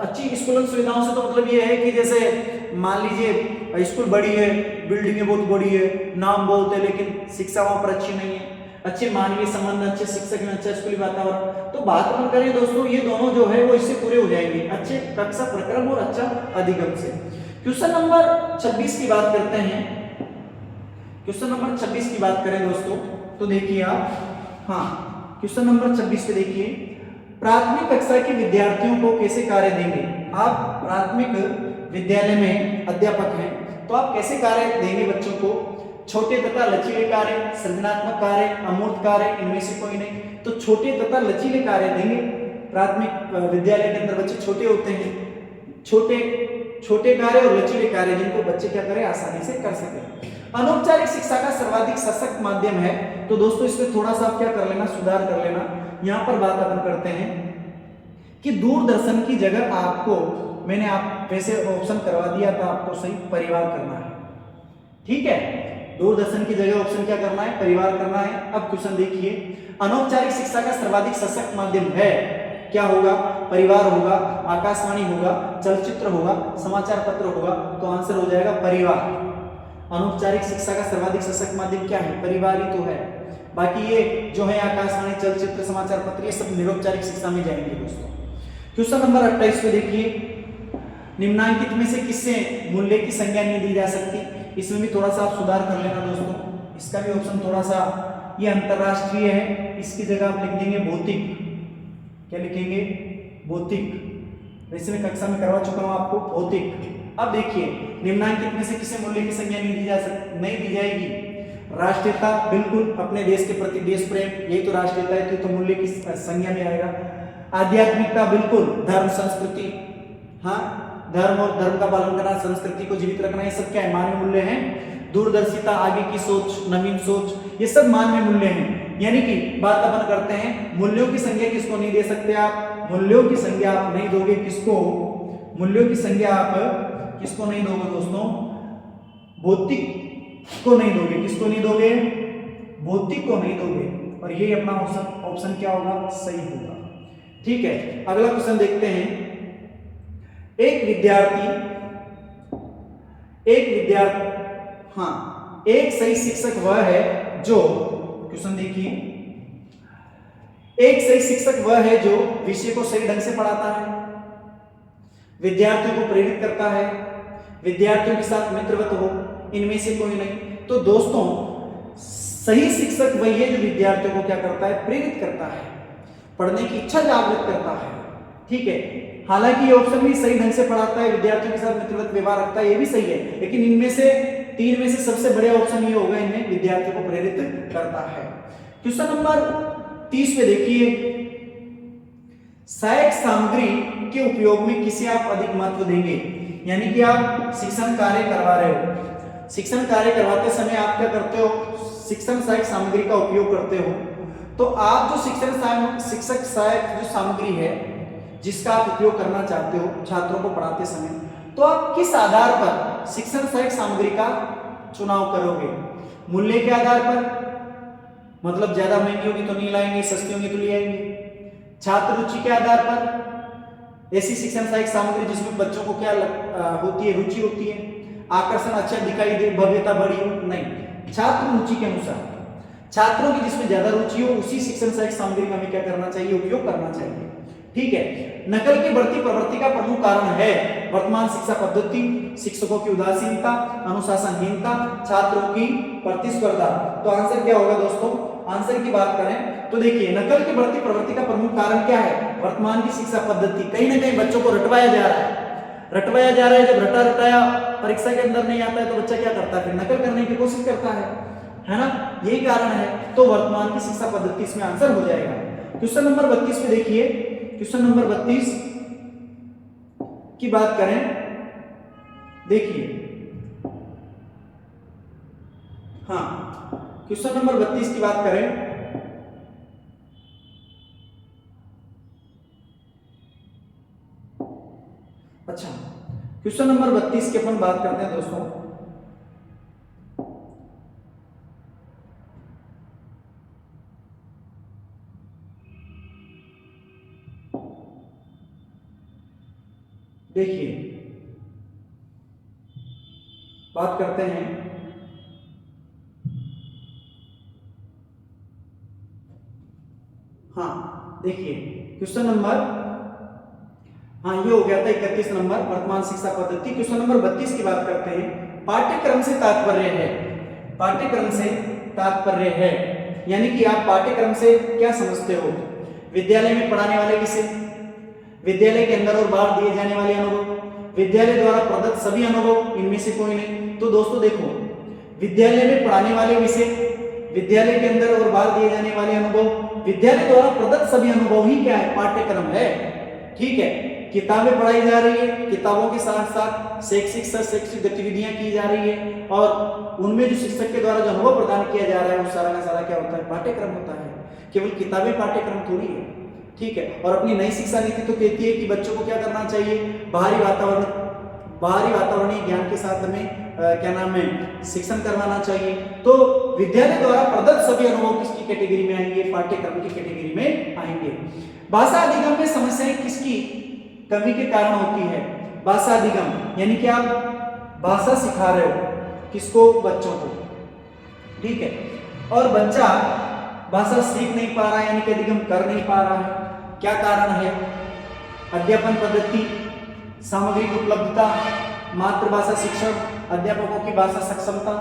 अच्छी स्कूलन सुविधाओं से तो मतलब ये है कि जैसे मान लीजिए स्कूल बड़ी है, बिल्डिंगें बहुत बड़ी है, नाम बहुत है, लेकिन शिक्षा वहां पर अच्छी नहीं है। अच्छे मानवीय संबंध, अच्छे शिक्षक में, अच्छा स्कूली वातावरण। तो बात अपन करें दोस्तों, ये दोनों जो है वो इससे पूरे हो जाएंगे, अच्छे कक्षा प्रक्रम और अच्छा अधिगम से। क्वेश्चन नंबर 26 की बात करते हैं। क्वेश्चन नंबर 26 की बात करें दोस्तों, तो देखिए आप, हाँ, क्वेश्चन नंबर 26 पे देखिए, प्राथमिक कक्षा के विद्यार्थियों को कैसे कार्य देंगे। आप प्राथमिक विद्यालय में अध्यापक हैं, तो आप कैसे कार्य देंगे बच्चों को। छोटे तथा लचीले कार्य, सृजनात्मक कार्य, अमूर्त कार्य, इनमें से कोई नहीं। तो छोटे तथा लचीले कार्य देंगे। प्राथमिक विद्यालय के अंदर बच्चे छोटे होते हैं, छोटे कार्य और लचीले कार्य जिनको बच्चे क्या करें, आसानी से कर सके। अनौपचारिक शिक्षा का सर्वाधिक सशक्त माध्यम है। तो दोस्तों इसमें थोड़ा सा क्या कर लेना, सुधार कर लेना। यहां पर बात अपन करते हैं कि दूरदर्शन की जगह आपको, मैंने आप वैसे ऑप्शन करवा दिया था आपको सही, परिवार करना है, ठीक है। दूरदर्शन की जगह ऑप्शन क्या करना है, परिवार करना है। अब क्वेश्चन देखिए, अनौपचारिक शिक्षा का सर्वाधिक सशक्त माध्यम है, क्या होगा, परिवार होगा, आकाशवाणी होगा, चलचित्र होगा, समाचार पत्र होगा। तो आंसर हो जाएगा परिवार। अनौपचारिक शिक्षा का सर्वाधिक सशक्त माध्यम क्या है, परिवार ही तो है। बाकी ये जो है आकाशवाणी, चलचित्र, समाचार पत्र, ये सब निरौपचारिक शिक्षा में जाएंगे दोस्तों। क्वेश्चन नंबर 28 पे देखिए, निम्नांकित में से किससे मूल्य की संज्ञा नहीं दी जा सकती। इसमें भी थोड़ा सा आप सुधार कर लेना दोस्तों। इसका भी ऑप्शन थोड़ा सा, ये अंतरराष्ट्रीय है, इसकी जगह आप लिख देंगे भौतिक। क्या लिखेंगे, भौतिक। वैसे मैं कक्षा में करवा चुका हूं आपको, भौतिक। अब देखिए, निम्नांकित में से किसे मूल्य की संज्ञा नहीं दी जाएगी। राष्ट्रीयता, बिल्कुल, अपने देश के प्रति देश प्रेम, यही तो राष्ट्रीयता है, तो मूल्य की संज्ञा में आएगा। आध्यात्मिकता, बिल्कुल, धर्म संस्कृति, हाँ, धर्म और धर्म का पालन करना, संस्कृति को जीवित रखना, ये सब क्या है, मानवीय मूल्य हैं। दूरदर्शिता, आगे की सोच, नवीन सोच, ये सब मानवीय मूल्य हैं। यानी कि बात अपन करते हैं, मूल्यों की संज्ञा किसको नहीं दे सकते आप, मूल्यों की संज्ञा आप नहीं दोगे किसको, मूल्यों की संज्ञा आप किसको नहीं दोगे दोस्तों, भौतिक को नहीं दोगे। किसको नहीं दोगे, भौतिक को नहीं दोगे। और ये अपना ऑप्शन क्या होगा, सही होगा, ठीक है। अगला क्वेश्चन देखते हैं, एक विद्यार्थी, हाँ, एक सही शिक्षक वह है जो, क्वेश्चन देखिए, एक सही शिक्षक वह है जो विषय को सही ढंग से पढ़ाता है, विद्यार्थियों को प्रेरित करता है, विद्यार्थियों के साथ मित्रवत हो, इनमें से कोई नहीं। तो दोस्तों सही शिक्षक वही है जो विद्यार्थियों को क्या करता है, प्रेरित करता है, पढ़ने की इच्छा जागृत करता है, ठीक है। हालांकि ये ऑप्शन भी सही ढंग से पढ़ाता है, विद्यार्थियों के साथ मित्रवत व्यवहार रखता है, ये भी सही है। लेकिन इनमें से तीन में से सबसे बड़े ऑप्शन ये होगा, इनमें विद्यार्थियों को प्रेरित करता है। क्वेश्चन नंबर 30 पे देखिए, सहायक सामग्री के उपयोग में किसे आप अधिक महत्व देंगे। यानी कि आप शिक्षण कार्य करवा रहे हो, शिक्षण कार्य करवाते समय आप क्या करते हो, शिक्षण सहायक सामग्री का उपयोग करते हो। तो आप जो शिक्षक सहायक जो सामग्री है जिसका आप उपयोग करना चाहते हो छात्रों को पढ़ाते समय, तो आप किस आधार पर शिक्षण सहायक सामग्री का चुनाव करोगे। मूल्य के आधार पर, मतलब ज्यादा महंगी होगी तो नहीं लाएंगे, सस्ती होगी तो ले आएंगे। छात्र रुचि के आधार पर, ऐसी शिक्षण सहायक सामग्री जिसमें बच्चों को क्या होती है, रुचि होती है, आकर्षण अच्छा दिखाई दे, भव्यता बड़ी हो, नहीं। छात्र रुचि के अनुसार, छात्रों की जिसमें ज्यादा रुचि हो उसी शिक्षण सहायक सामग्री का हमें क्या करना चाहिए, उपयोग करना चाहिए, ठीक है। नकल की बढ़ती प्रवृत्ति का प्रमुख कारण है वर्तमान शिक्षा पद्धति, शिक्षकों की उदासीनता, अनुशासनहीनता, छात्रों की प्रतिस्पर्धा। तो आंसर क्या होगा दोस्तों, आंसर की बात करें तो देखिए, नकल की बढ़ती प्रवृत्ति का प्रमुख कारण क्या है, वर्तमान की शिक्षा पद्धति। कहीं ना कहीं बच्चों को रटवाया जा रहा है, जब रटाया परीक्षा के अंदर नहीं आता है तो बच्चा क्या करता है, फिर नकल करने की कोशिश करता है ना, यही कारण है। तो वर्तमान की शिक्षा पद्धति इसमें आंसर हो जाएगा। क्वेश्चन नंबर 32 पे देखिए, क्वेश्चन नंबर 32 की बात करें, देखिए, हाँ, क्वेश्चन नंबर 32 की बात करें, अच्छा, क्वेश्चन नंबर 32 की अपन बात करते हैं दोस्तों। देखिए बात करते हैं हाँ, देखिए क्वेश्चन नंबर, हाँ ये हो गया था 31 नंबर वर्तमान शिक्षा पद्धति। क्वेश्चन नंबर 32 की बात करते हैं। पाठ्यक्रम से तात्पर्य है, पाठ्यक्रम से तात्पर्य है यानी कि आप पाठ्यक्रम से क्या समझते हो? विद्यालय में पढ़ाने वाले विषय, विद्यालय के अंदर और बाहर दिए जाने वाले अनुभव, विद्यालय द्वारा प्रदत्त सभी अनुभव, इनमें से कोई नहीं। तो दोस्तों देखो, विद्यालय में पढ़ाने वाले विषय, विद्यालय के अंदर और बाहर दिए जाने वाले अनुभव, विद्यालय द्वारा प्रदत्त सभी अनुभव ही क्या है? पाठ्यक्रम है। ठीक है, किताबें पढ़ाई जा रही है, किताबों के साथ साथ शैक्षिक गतिविधियां की जा रही है और उनमें जो शिक्षक के द्वारा जो अनुभव प्रदान किया जा रहा है वो सारा का सारा क्या होता है? पाठ्यक्रम होता है। केवल किताबें पाठ्यक्रम थोड़ी है। ठीक है, और अपनी नई शिक्षा नीति तो कहती है कि बच्चों को क्या करना चाहिए? बाहरी वातावरणीय ज्ञान के साथ हमें क्या नाम है? शिक्षण करवाना चाहिए। तो विद्यालय द्वारा प्रदत्त सभी अनुभव किसकी कैटेगरी में आएंगे? पाठ्यक्रम की कैटेगरी में आएंगे। भाषा अधिगम में समस्याएं किसकी कमी के कारण होती है? भाषा अधिगम यानी कि आप भाषा सिखा रहे हो किसको? बच्चों को। ठीक है, और बच्चा भाषा सीख नहीं पा रहा है यानी कि अधिगम कर नहीं पा रहा है। क्या कारण है? अध्यापन पद्धति, सामग्री की उपलब्धता, मातृभाषा शिक्षण, अध्यापकों की भाषा सक्षमता।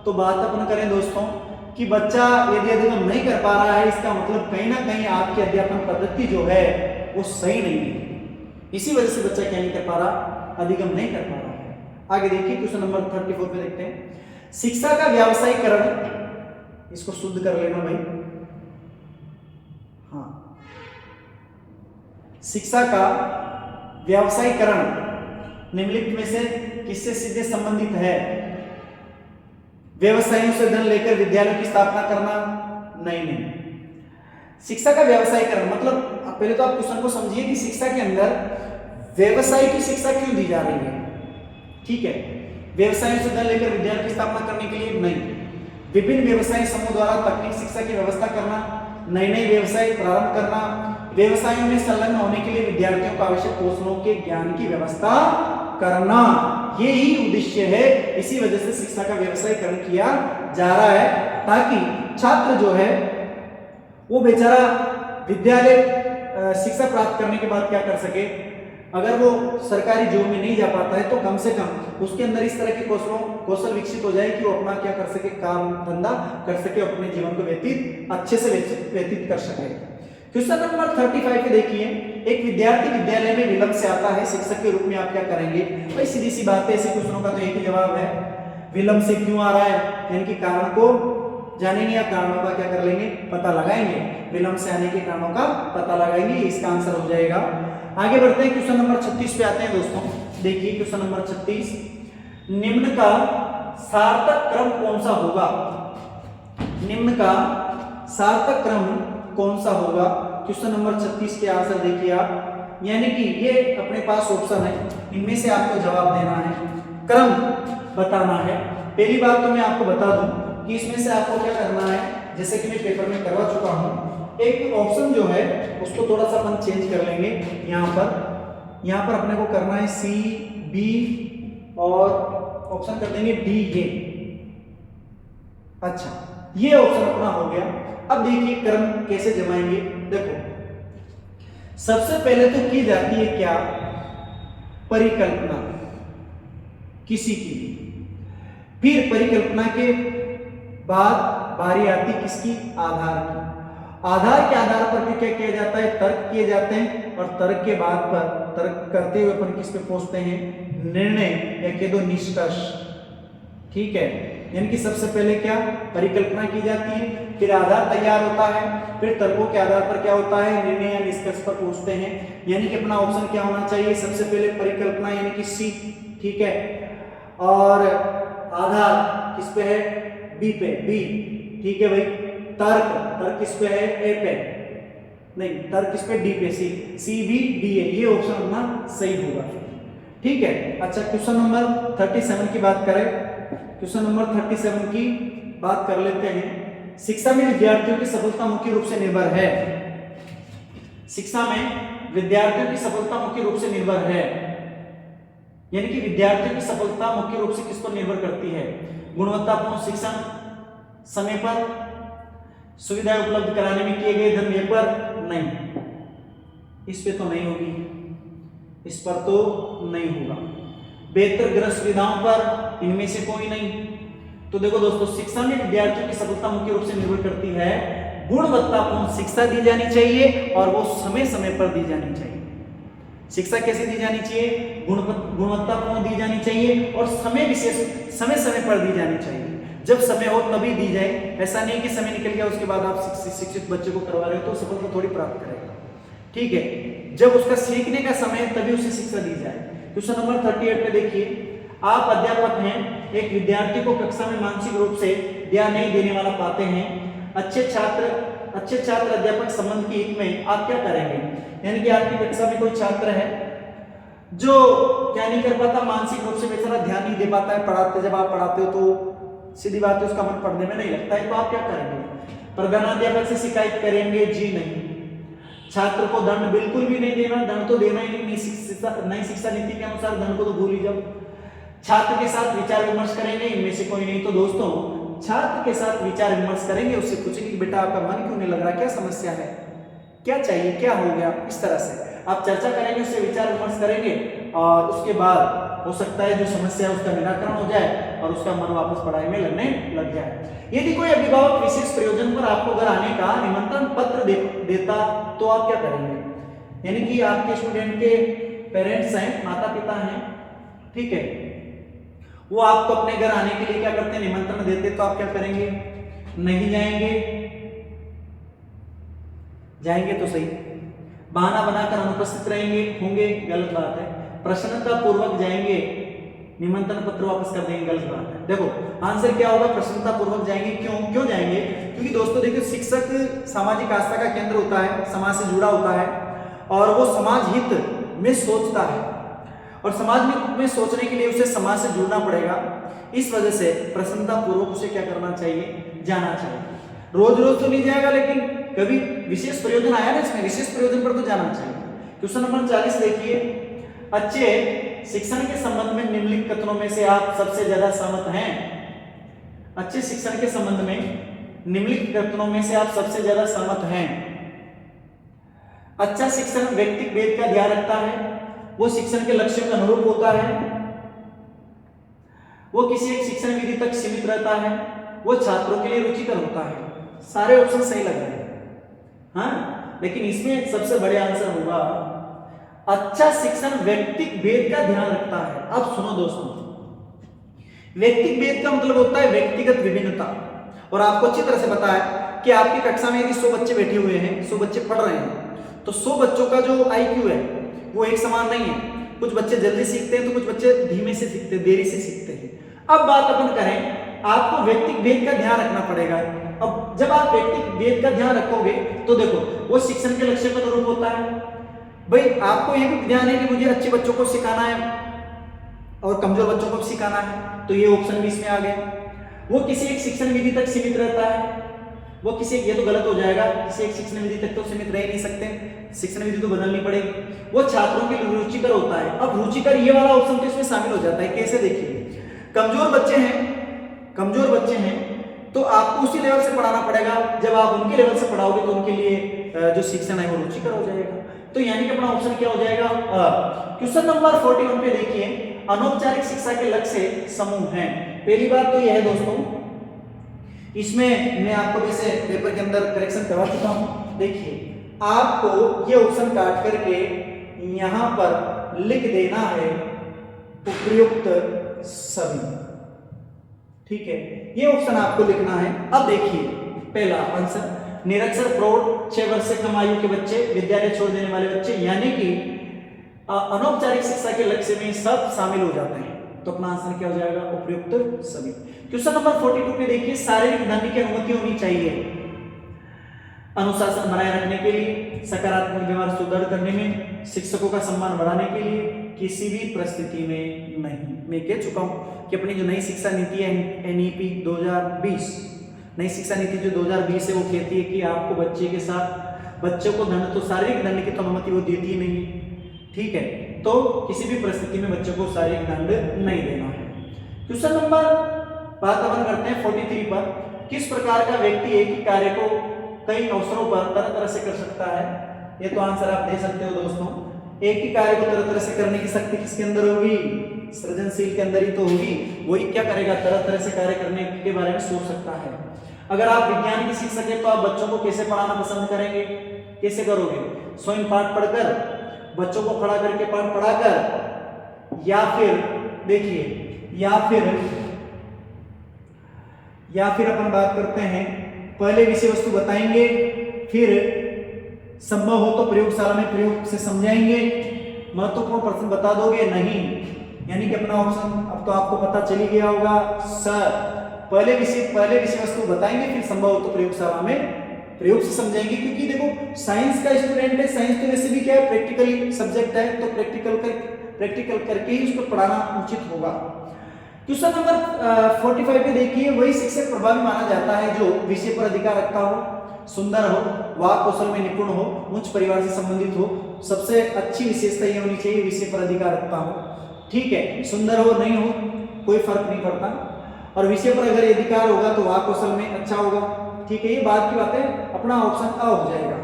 तो बात अपन करें दोस्तों कि बच्चा यदि अधिगम नहीं कर पा रहा है, इसका मतलब कहीं ना कहीं आपकी अध्यापन पद्धति जो है वो सही नहीं है। इसी वजह से बच्चा क्या नहीं कर पा रहा? अधिगम नहीं कर पा रहा है। आगे देखिए क्वेश्चन नंबर 34 पे देखते हैं। शिक्षा का व्यावसायीकरण, इसको शुद्ध कर लेना भाई। हाँ, शिक्षा का व्यावसायीकरण निम्नलिखित में से किससे सीधे संबंधित है? व्यवसायों से धन लेकर विद्यालयों की स्थापना करना? नहीं। शिक्षा का व्यावसायीकरण मतलब पहले तो आप क्वेश्चन को समझिए कि शिक्षा के अंदर व्यवसाय की शिक्षा क्यों दी जा रही है? ठीक है, व्यवसायों से धन लेकर विद्यालय की स्थापना करने के लिए नहीं। विभिन्न व्यवसाय समूह द्वारा तकनीक शिक्षा की व्यवस्था करना, नए व्यवसाय प्रारंभ करना, व्यवसायों में संलग्न होने के लिए विद्यार्थियों को आवश्यक कौशलों के ज्ञान की व्यवस्था करना, ये ही उद्देश्य है। इसी वजह से शिक्षा का व्यवसायीकरण किया जा रहा है ताकि छात्र जो है वो बेचारा विद्यालय शिक्षा प्राप्त करने के बाद क्या कर सके? अगर वो सरकारी जॉब में नहीं जा पाता है तो कम से कम उसके अंदर इस तरह के कौशल विकसित हो जाए कि वो अपना क्या कर सके? काम धंधा कर सके, अपने जीवन को अच्छे से व्यतीत कर सके। क्वेश्चन नंबर 35 पे देखिए, एक विद्यार्थी विद्यालय में विलंब से आता है, शिक्षक के रूप में आप क्या करेंगे? भाई सीधी सी बात है, ऐसे क्वेश्चनों का तो एक ही जवाब है, विलंब से क्यों आ रहा है यानी कि कारण को जानेंगे या कारणों का क्या कर लेंगे? पता लगाएंगे। विलंब से आने के कारणों का पता लगाएंगे, इसका आंसर हो जाएगा। आगे बढ़ते हैं, क्वेश्चन नंबर 36 पे आते हैं दोस्तों। देखिए क्वेश्चन नंबर 36, निम्न का सार्थक क्रम कौन सा होगा? निम्न का सार्थक क्रम कौन सा होगा? क्वेश्चन नंबर 36 के आंसर देखिए आप, यानी कि ये अपने पास ऑप्शन है, इनमें से आपको जवाब देना है, क्रम बताना है। पहली बात तो मैं आपको बता दूं कि इसमें से आपको क्या करना है, जैसे कि मैं पेपर में करवा चुका हूं, एक ऑप्शन जो है उसको थोड़ा सा अपन चेंज कर लेंगे। यहाँ पर अपने को करना है सी, बी और ऑप्शन कर देंगे डी, ये। अच्छा, ये ऑप्शन अपना हो गया। अब देखिए क्रम कैसे जमाएंगे। देखो, सबसे पहले तो की जाती है क्या? परिकल्पना किसी की, फिर परिकल्पना के बाद बारी आती किसकी? आधार की। आधार के आधार पर भी क्या किया जाता है? तर्क किए जाते हैं, और तर्क के बाद पर तर्क करते हुए अपन किस पे पहुंचते हैं? निर्णय या कह दो निष्कर्ष। ठीक है, यानी कि सबसे पहले क्या? परिकल्पना की जाती है, फिर आधार तैयार होता है, फिर तर्कों के आधार पर क्या होता है? निर्णय या निष्कर्ष पर पहुंचते हैं। यानी कि अपना ऑप्शन क्या होना चाहिए? सबसे पहले परिकल्पना यानी कि सी, ठीक है, और आधार किस पे है? बी पे, बी, ठीक है भाई। तर्क किस पे है? ए पे, नहीं, तर्क किस पे? डी पे, सी, सी बी डी ए, ये ऑप्शन अपना सही होगा। ठीक है। अच्छा, क्वेश्चन नंबर 37 की बात करें। क्वेश्चन नंबर 37 की बात कर लेते हैं। शिक्षा में विद्यार्थियों की सफलता मुख्य रूप से निर्भर है। शिक्षा में विद्यार्थियों की सफलता मुख्य रूप से निर्भर है, यानी कि विद्यार्थियों की सफलता मुख्य रूप से किस पर निर्भर करती है? गुणवत्तापूर्ण शिक्षण, समय पर, सुविधाएं उपलब्ध कराने में किए गए धन व्यय पर? नहीं, इस पे तो नहीं होगी, इस पर तो नहीं होगा। बेहतर गृह सुविधाओं पर? इनमें से कोई नहीं। तो देखो दोस्तों, शिक्षा में विद्यार्थियों की सफलता मुख्य रूप से निर्भर करती है, गुणवत्तापूर्ण शिक्षा दी जानी चाहिए और वो समय समय पर दी जानी चाहिए। शिक्षा कैसे दी जानी चाहिए? गुणवत्तापूर्ण दी जानी चाहिए और समय विशेष समय समय पर दी जानी चाहिए। जब समय हो तभी दी जाए, ऐसा नहीं कि समय निकल गया उसके बाद आप शिक्षित बच्चे को करवा रहे हो तो सफलता थोड़ी प्राप्त करेगा। ठीक है, जब उसका सीखने का समय है तभी उसे शिक्षा दी जाए। क्वेश्चन नंबर 38 पे देखिए, आप अध्यापक हैं, एक विद्यार्थी को कक्षा में मानसिक रूप से ध्यान नहीं देने वाला पाते हैं, अच्छे छात्र अध्यापक संबंध की हित में आप क्या करेंगे? यानी कि आपकी कक्षा में कोई छात्र है जो क्या नहीं कर पाता, मानसिक रूप से बेचारा ध्यान नहीं दे पाता है पढ़ाते, जब आप पढ़ाते हो तो सीधी बात है उसका मन पढ़ने में नहीं लगता है, तो आप क्या करेंगे? प्रधानाध्यापक से शिकायत करेंगे? जी नहीं। छात्र को दंड बिल्कुल भी नहीं देना, दंड तो देना ही नहीं, नई शिक्षा नीति के अनुसार दंड को तो भूल ही जाओ। छात्र के साथ विचार विमर्श करेंगे? इनमें से कोई नहीं। तो दोस्तों, छात्र के साथ विचार विमर्श करेंगे, उससे पूछेंगे कि बेटा आपका मन क्यों नहीं लग रहा, क्या समस्या है, क्या चाहिए, क्या हो गया, इस तरह से आप चर्चा करेंगे, उससे विचार विमर्श करेंगे और उसके बाद हो सकता है जो समस्या है उसका निराकरण हो जाए और उसका मन वापस पढ़ाई में लगने लग जाए। यदि कोई अभिभावक विशेष प्रयोजन पर आपको घर आने का निमंत्रण पत्र देता तो आप क्या करेंगे? यानी कि आपके स्टूडेंट के पेरेंट्स हैं, माता पिता हैं, ठीक है, वो आपको अपने घर आने के लिए क्या करते हैं, निमंत्रण देते, तो आप क्या करेंगे? नहीं जाएंगे? जाएंगे तो सही, बहाना बनाकर अनुपस्थित रहेंगे होंगे? गलत बात है। प्रसन्नता पूर्वक जाएंगे, निमंत्रण पत्र वापस कर देंगे? गलत बात है। देखो आंसर क्या होगा, प्रसन्नता पूर्वक जाएंगे। क्यों जाएंगे? क्योंकि दोस्तों देखिए, शिक्षक सामाजिक आस्था का केंद्र होता है, समाज से जुड़ा होता है और वो समाज हित में सोचता है और समाज में सोचने के लिए उसे समाज से जुड़ना पड़ेगा। इस वजह से प्रसन्नता पूर्वक उसे क्या करना चाहिए? जाना चाहिए। रोज रोज तो नहीं जाएगा, लेकिन कभी विशेष प्रयोजन आया ना, इसमें विशेष प्रयोजन पर तो जाना चाहिए। क्वेश्चन नंबर 40 देखिए, अच्छे शिक्षण के संबंध में निम्नलिखित कथनों में से आप सबसे ज्यादा सहमत हैं? अच्छे शिक्षण के संबंध में निम्नलिखित कथनों में से आप सबसे ज्यादा सहमत हैं? अच्छा शिक्षण व्यक्तिगत भेद का ध्यान रखता है, वो शिक्षण के लक्ष्यों के अनुरूप होता है, वो किसी एक शिक्षण विधि तक सीमित रहता है, वो छात्रों के लिए रुचिकर होता है। सारे ऑप्शन सही लग रहे हैं, हाँ, लेकिन इसमें सबसे बड़े आंसर होगा अच्छा शिक्षण व्यक्तिगत भेद का ध्यान रखता है। अब सुनो दोस्तों, व्यक्तिगत भेद का मतलब होता है व्यक्तिगत विभिन्नता, और आपको अच्छी तरह से पता है कि आपकी कक्षा में यदि 100 बच्चे बैठे हुए हैं, 100 बच्चे पढ़ रहे हैं, तो 100 बच्चों का जो IQ है वो एक समान नहीं है। कुछ बच्चे जल्दी सीखते हैं तो कुछ बच्चे धीमे से सीखते हैं, देरी से सीखते हैं। अब बात अपन करें, आपको व्यक्तिगत भेद का ध्यान रखना पड़ेगा। अब जब आप व्यक्तिगत भेद का ध्यान रखोगे तो देखो वो शिक्षण के लक्ष्य के अनुरूप होता है। भाई आपको ये भी ध्यान है कि मुझे अच्छे बच्चों को सिखाना है और कमजोर बच्चों को सिखाना है, तो ये ऑप्शन भी इसमें आ गया। वो किसी एक शिक्षण विधि तक सीमित रहता है, वो किसी, ये तो गलत हो जाएगा, किसी एक शिक्षण विधि तक तो सीमित रह नहीं सकते, शिक्षण विधि तो बदलनी पड़ेगी। वो छात्रों के लिए रुचिकर होता है। अब रुचिकर ये वाला ऑप्शन तो इसमें शामिल हो जाता है। कैसे? देखिए, कमजोर बच्चे हैं तो आपको उसी लेवल से पढ़ाना पड़ेगा। जब आप उनके लेवल से पढ़ाओगे तो उनके लिए जो शिक्षण है वो रुचिकर हो जाएगा। तो यानी कि अपना ऑप्शन क्या हो जाएगा? क्वेश्चन नंबर 41 पे देखिए, अनौपचारिक शिक्षा के लक्ष्य समूह हैं। पहली बात तो यह है दोस्तों, इसमें मैं आपको जैसे पेपर के अंदर करेक्शन करवा चुका हूं। देखिए, आपको ये ऑप्शन काट करके यहां पर लिख देना है उपयुक्त सभी, ठीक है, ये ऑप्शन आपको लिखना है। अब देखिए पहला आंसर, निरक्षर प्रौढ़ 6 वर्ष से कम आयु के बच्चे, विद्यालय छोड़ देने वाले बच्चे, यानी कि अनौपचारिक शिक्षा के लक्ष्य में सब शामिल हो जाते हैं। तो अपना आंसर क्या हो जाएगा? उपयुक्त सभी। क्वेश्चन नंबर 42 पे देखिए, शारीरिक दंड की अनुमति होनी चाहिए। अनुशासन बनाए रखने के लिए, सकारात्मक व्यवहार सुदृढ़ करने में, शिक्षकों का सम्मान बढ़ाने के लिए, किसी भी परिस्थिति में नहीं। मैं कह चुका हूं कि अपनी जो नई शिक्षा नीति है NEP 2020, नई शिक्षा नीति जो 2020 है वो कहती है कि आपको बच्चे को दंड, तो शारीरिक दंड की तो अनुमति वो देती ही नहीं है, ठीक है। तो किसी भी परिस्थिति में बच्चों को शारीरिक दंड नहीं देना है। क्वेश्चन नंबर बात अपन करते हैं 43 पर। किस प्रकार का व्यक्ति एक ही कार्य को कई अवसरों पर तरह तरह से कर सकता है? ये तो आंसर आप दे सकते हो दोस्तों। एक ही कार्य को तरह तरह से करने की शक्ति किसके अंदर होगी? सृजनशील के अंदर ही तो होगी। वही क्या करेगा? तरह तरह से कार्य करने के बारे में सोच सकता है। अगर आप विज्ञान की शिक्षक है तो आप बच्चों को कैसे पढ़ाना पसंद करेंगे? कैसे करोगे? स्वयं पाठ पढ़कर, बच्चों को खड़ा करके पाठ पढ़ाकर, या फिर देखिए, या फिर अपन बात करते हैं पहले विषय वस्तु बताएंगे, फिर संभव हो तो प्रयोगशाला में प्रयोग से समझाएंगे, महत्वपूर्ण प्रश्न बता दोगे? नहीं। यानी कि अपना ऑप्शन अब तो आपको पता चली गया होगा सर, पहले विषय वस्तु बताएंगे, फिर संभव हो तो प्रयोगशाला में प्रयोग से समझाएंगे। क्योंकि देखो साइंस का स्टूडेंट है, साइंस तो वैसे भी क्या है, प्रैक्टिकली सब्जेक्ट है, तो प्रैक्टिकल करके ही उसको पढ़ाना उचित होगा। क्वेश्चन नंबर 45 पे देखिए, वही शिक्षक प्रभावी माना जाता है जो विषय पर अधिकार रखता हो, सुंदर हो, वाक कौशल में निपुण हो, उच्च परिवार से संबंधित हो। सबसे अच्छी विशेषता ये होनी चाहिए, विषय पर अधिकार रखता हो, ठीक है। सुंदर हो नहीं हो कोई फर्क नहीं पड़ता, और विषय पर अगर अधिकार होगा तो वाक कौशल में अच्छा होगा, ठीक है। ये बात की बात है, अपना ऑप्शन A हो जाएगा।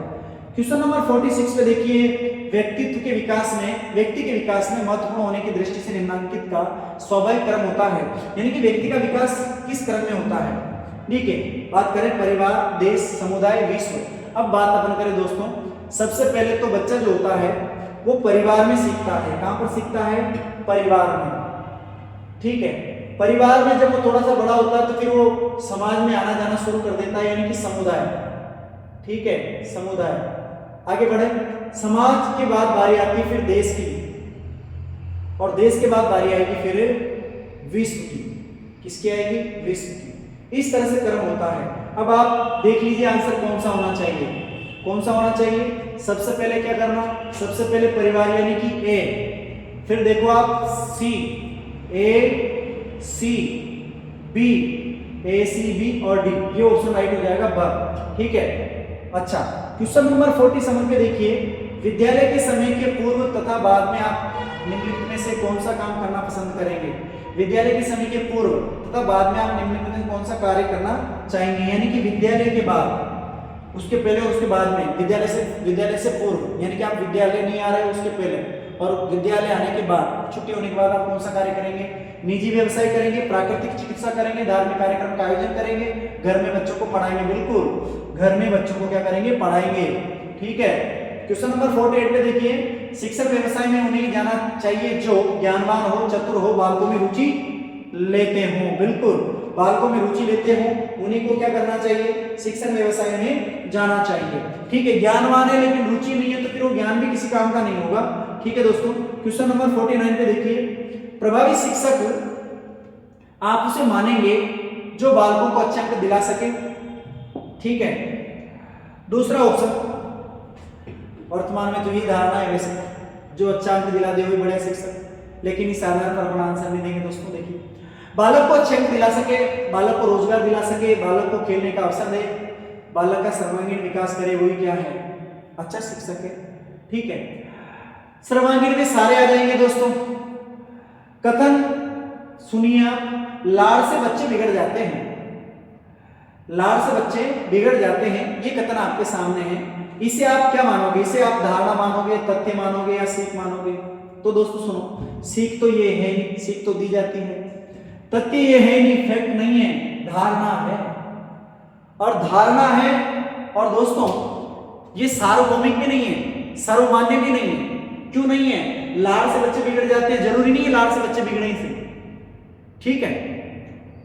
क्वेश्चन नंबर 46 पे देखिए, व्यक्ति के विकास में महत्वपूर्ण होने की दृष्टि से निम्नलिखित का स्वाभाविक क्रम होता है। यानी कि व्यक्ति का विकास किस क्रम में होता है? ठीक है, बात करें परिवार, देश, समुदाय, विश्व। अब बात अपन करें दोस्तों, सबसे पहले तो बच्चा जो होता है वो परिवार में सीखता है। कहां पर सीखता है? परिवार में, ठीक है। परिवार में जब वो थोड़ा सा बड़ा होता है तो फिर वो समाज में आना जाना शुरू कर देता है, यानी कि समुदाय, ठीक है, समुदाय। आगे बढ़े, समाज के बाद बारी आती है फिर देश की, और देश के बाद बारी आएगी फिर विश्व की। किसकी आएगी? विश्व की। इस तरह से क्रम होता है। अब आप देख लीजिए आंसर कौन सा होना चाहिए, कौन सा होना चाहिए? सबसे पहले क्या करना? सबसे पहले परिवार यानी कि ए, फिर देखो आप सी, ए सी बी, ए सी बी और डी, ये ऑप्शन राइट हो जाएगा ब, ठीक है। अच्छा, क्वेश्चन नंबर 47 पे देखिए, विद्यालय के समय के पूर्व तथा बाद में आप निम्नलिखित में से कौन सा काम करना पसंद करेंगे? विद्यालय के समय के पूर्व तथा बाद में आप निम्नलिखित में कौन सा कार्य करना चाहेंगे? यानी कि विद्यालय के बाद, उसके पहले और उसके बाद में। विद्यालय से पूर्व यानी कि आप विद्यालय नहीं आ रहे उसके पहले, और विद्यालय आने के बाद, छुट्टी होने के बाद आप कौन सा कार्य करेंगे? निजी व्यवसाय करेंगे, प्राकृतिक चिकित्सा करेंगे, धार्मिक कार्यक्रम का आयोजन करेंगे, घर में बच्चों को पढ़ाएंगे। बिल्कुल, घर में बच्चों को क्या करेंगे? पढ़ाएंगे, ठीक है। क्वेश्चन नंबर 48 पे देखिए, शिक्षक व्यवसाय में उन्हें जाना चाहिए जो ज्ञानवान हो, चतुर हो, बालकों में रुचि लेते हो। बिल्कुल, बालकों में रुचि लेते हो उन्हीं को क्या करना चाहिए? शिक्षक व्यवसाय में जाना चाहिए, ठीक है। ज्ञानवान है लेकिन रुचि नहीं है तो फिर वो ज्ञान भी किसी काम का नहीं होगा, ठीक है दोस्तों। क्वेश्चन नंबर 49 पे देखिए, प्रभावी शिक्षक आप उसे मानेंगे जो बालकों को अच्छे अंक दिला सके, ठीक है। दूसरा ऑप्शन, वर्तमान में तो यही धारणा है वैसे, जो अच्छा अंक दिला दे वही बढ़िया शिक्षक, लेकिन इस आधार पर अपना आंसर नहीं देंगे दोस्तों। देखिए, बालक को अच्छे अंक दिला सके, बालक को रोजगार दिला सके, बालक को खेलने का अवसर दे, बालक का सर्वांगीण विकास करे, वही क्या है? अच्छा शिक्षक है, ठीक है। सर्वांगीण में सारे आ जाएंगे दोस्तों। कथन सुनिए आप, लाड़ से बच्चे बिगड़ जाते हैं, लाड़ से बच्चे बिगड़ जाते हैं, ये कथन आपके सामने है। इसे आप क्या मानोगे? इसे आप धारणा मानोगे, तथ्य मानोगे या सीख मानोगे? तो दोस्तों सुनो, सीख तो ये है नहीं, सीख तो दी जाती है, तथ्य ये है नहीं, फैक्ट नहीं है, धारणा है। और धारणा है, और दोस्तों ये सार्वभौमिक भी नहीं है, सर्वमान्य भी नहीं है। क्यों नहीं है? लाड़ से बच्चे बिगड़ जाते हैं, जरूरी नहीं है लाड़ से बच्चे बिगड़े से, ठीक है।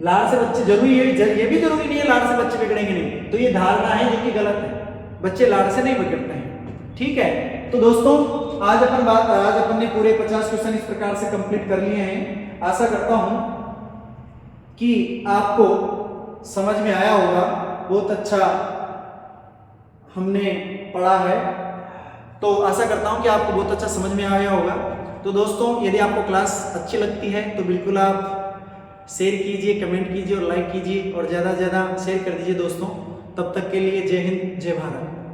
लाड़ से बच्चे जरूरी है, ये भी जरूरी नहीं है लाड़ से बच्चे बिगड़ेंगे नहीं, तो ये धारणा है जो कि गलत है। बच्चे लाड़ से नहीं बिगड़ते हैं, ठीक है। तो दोस्तों आज अपन ने पूरे 50 क्वेश्चन इस प्रकार से कंप्लीट कर लिए हैं। आशा करता हूं कि आपको समझ में आया होगा, बहुत अच्छा हमने पढ़ा है। तो आशा करता हूँ कि आपको बहुत अच्छा समझ में आया होगा। तो दोस्तों, यदि आपको क्लास अच्छी लगती है तो बिल्कुल आप शेयर कीजिए, कमेंट कीजिए और लाइक कीजिए और ज़्यादा से ज़्यादा शेयर कर दीजिए दोस्तों। तब तक के लिए जय हिंद, जय भारत।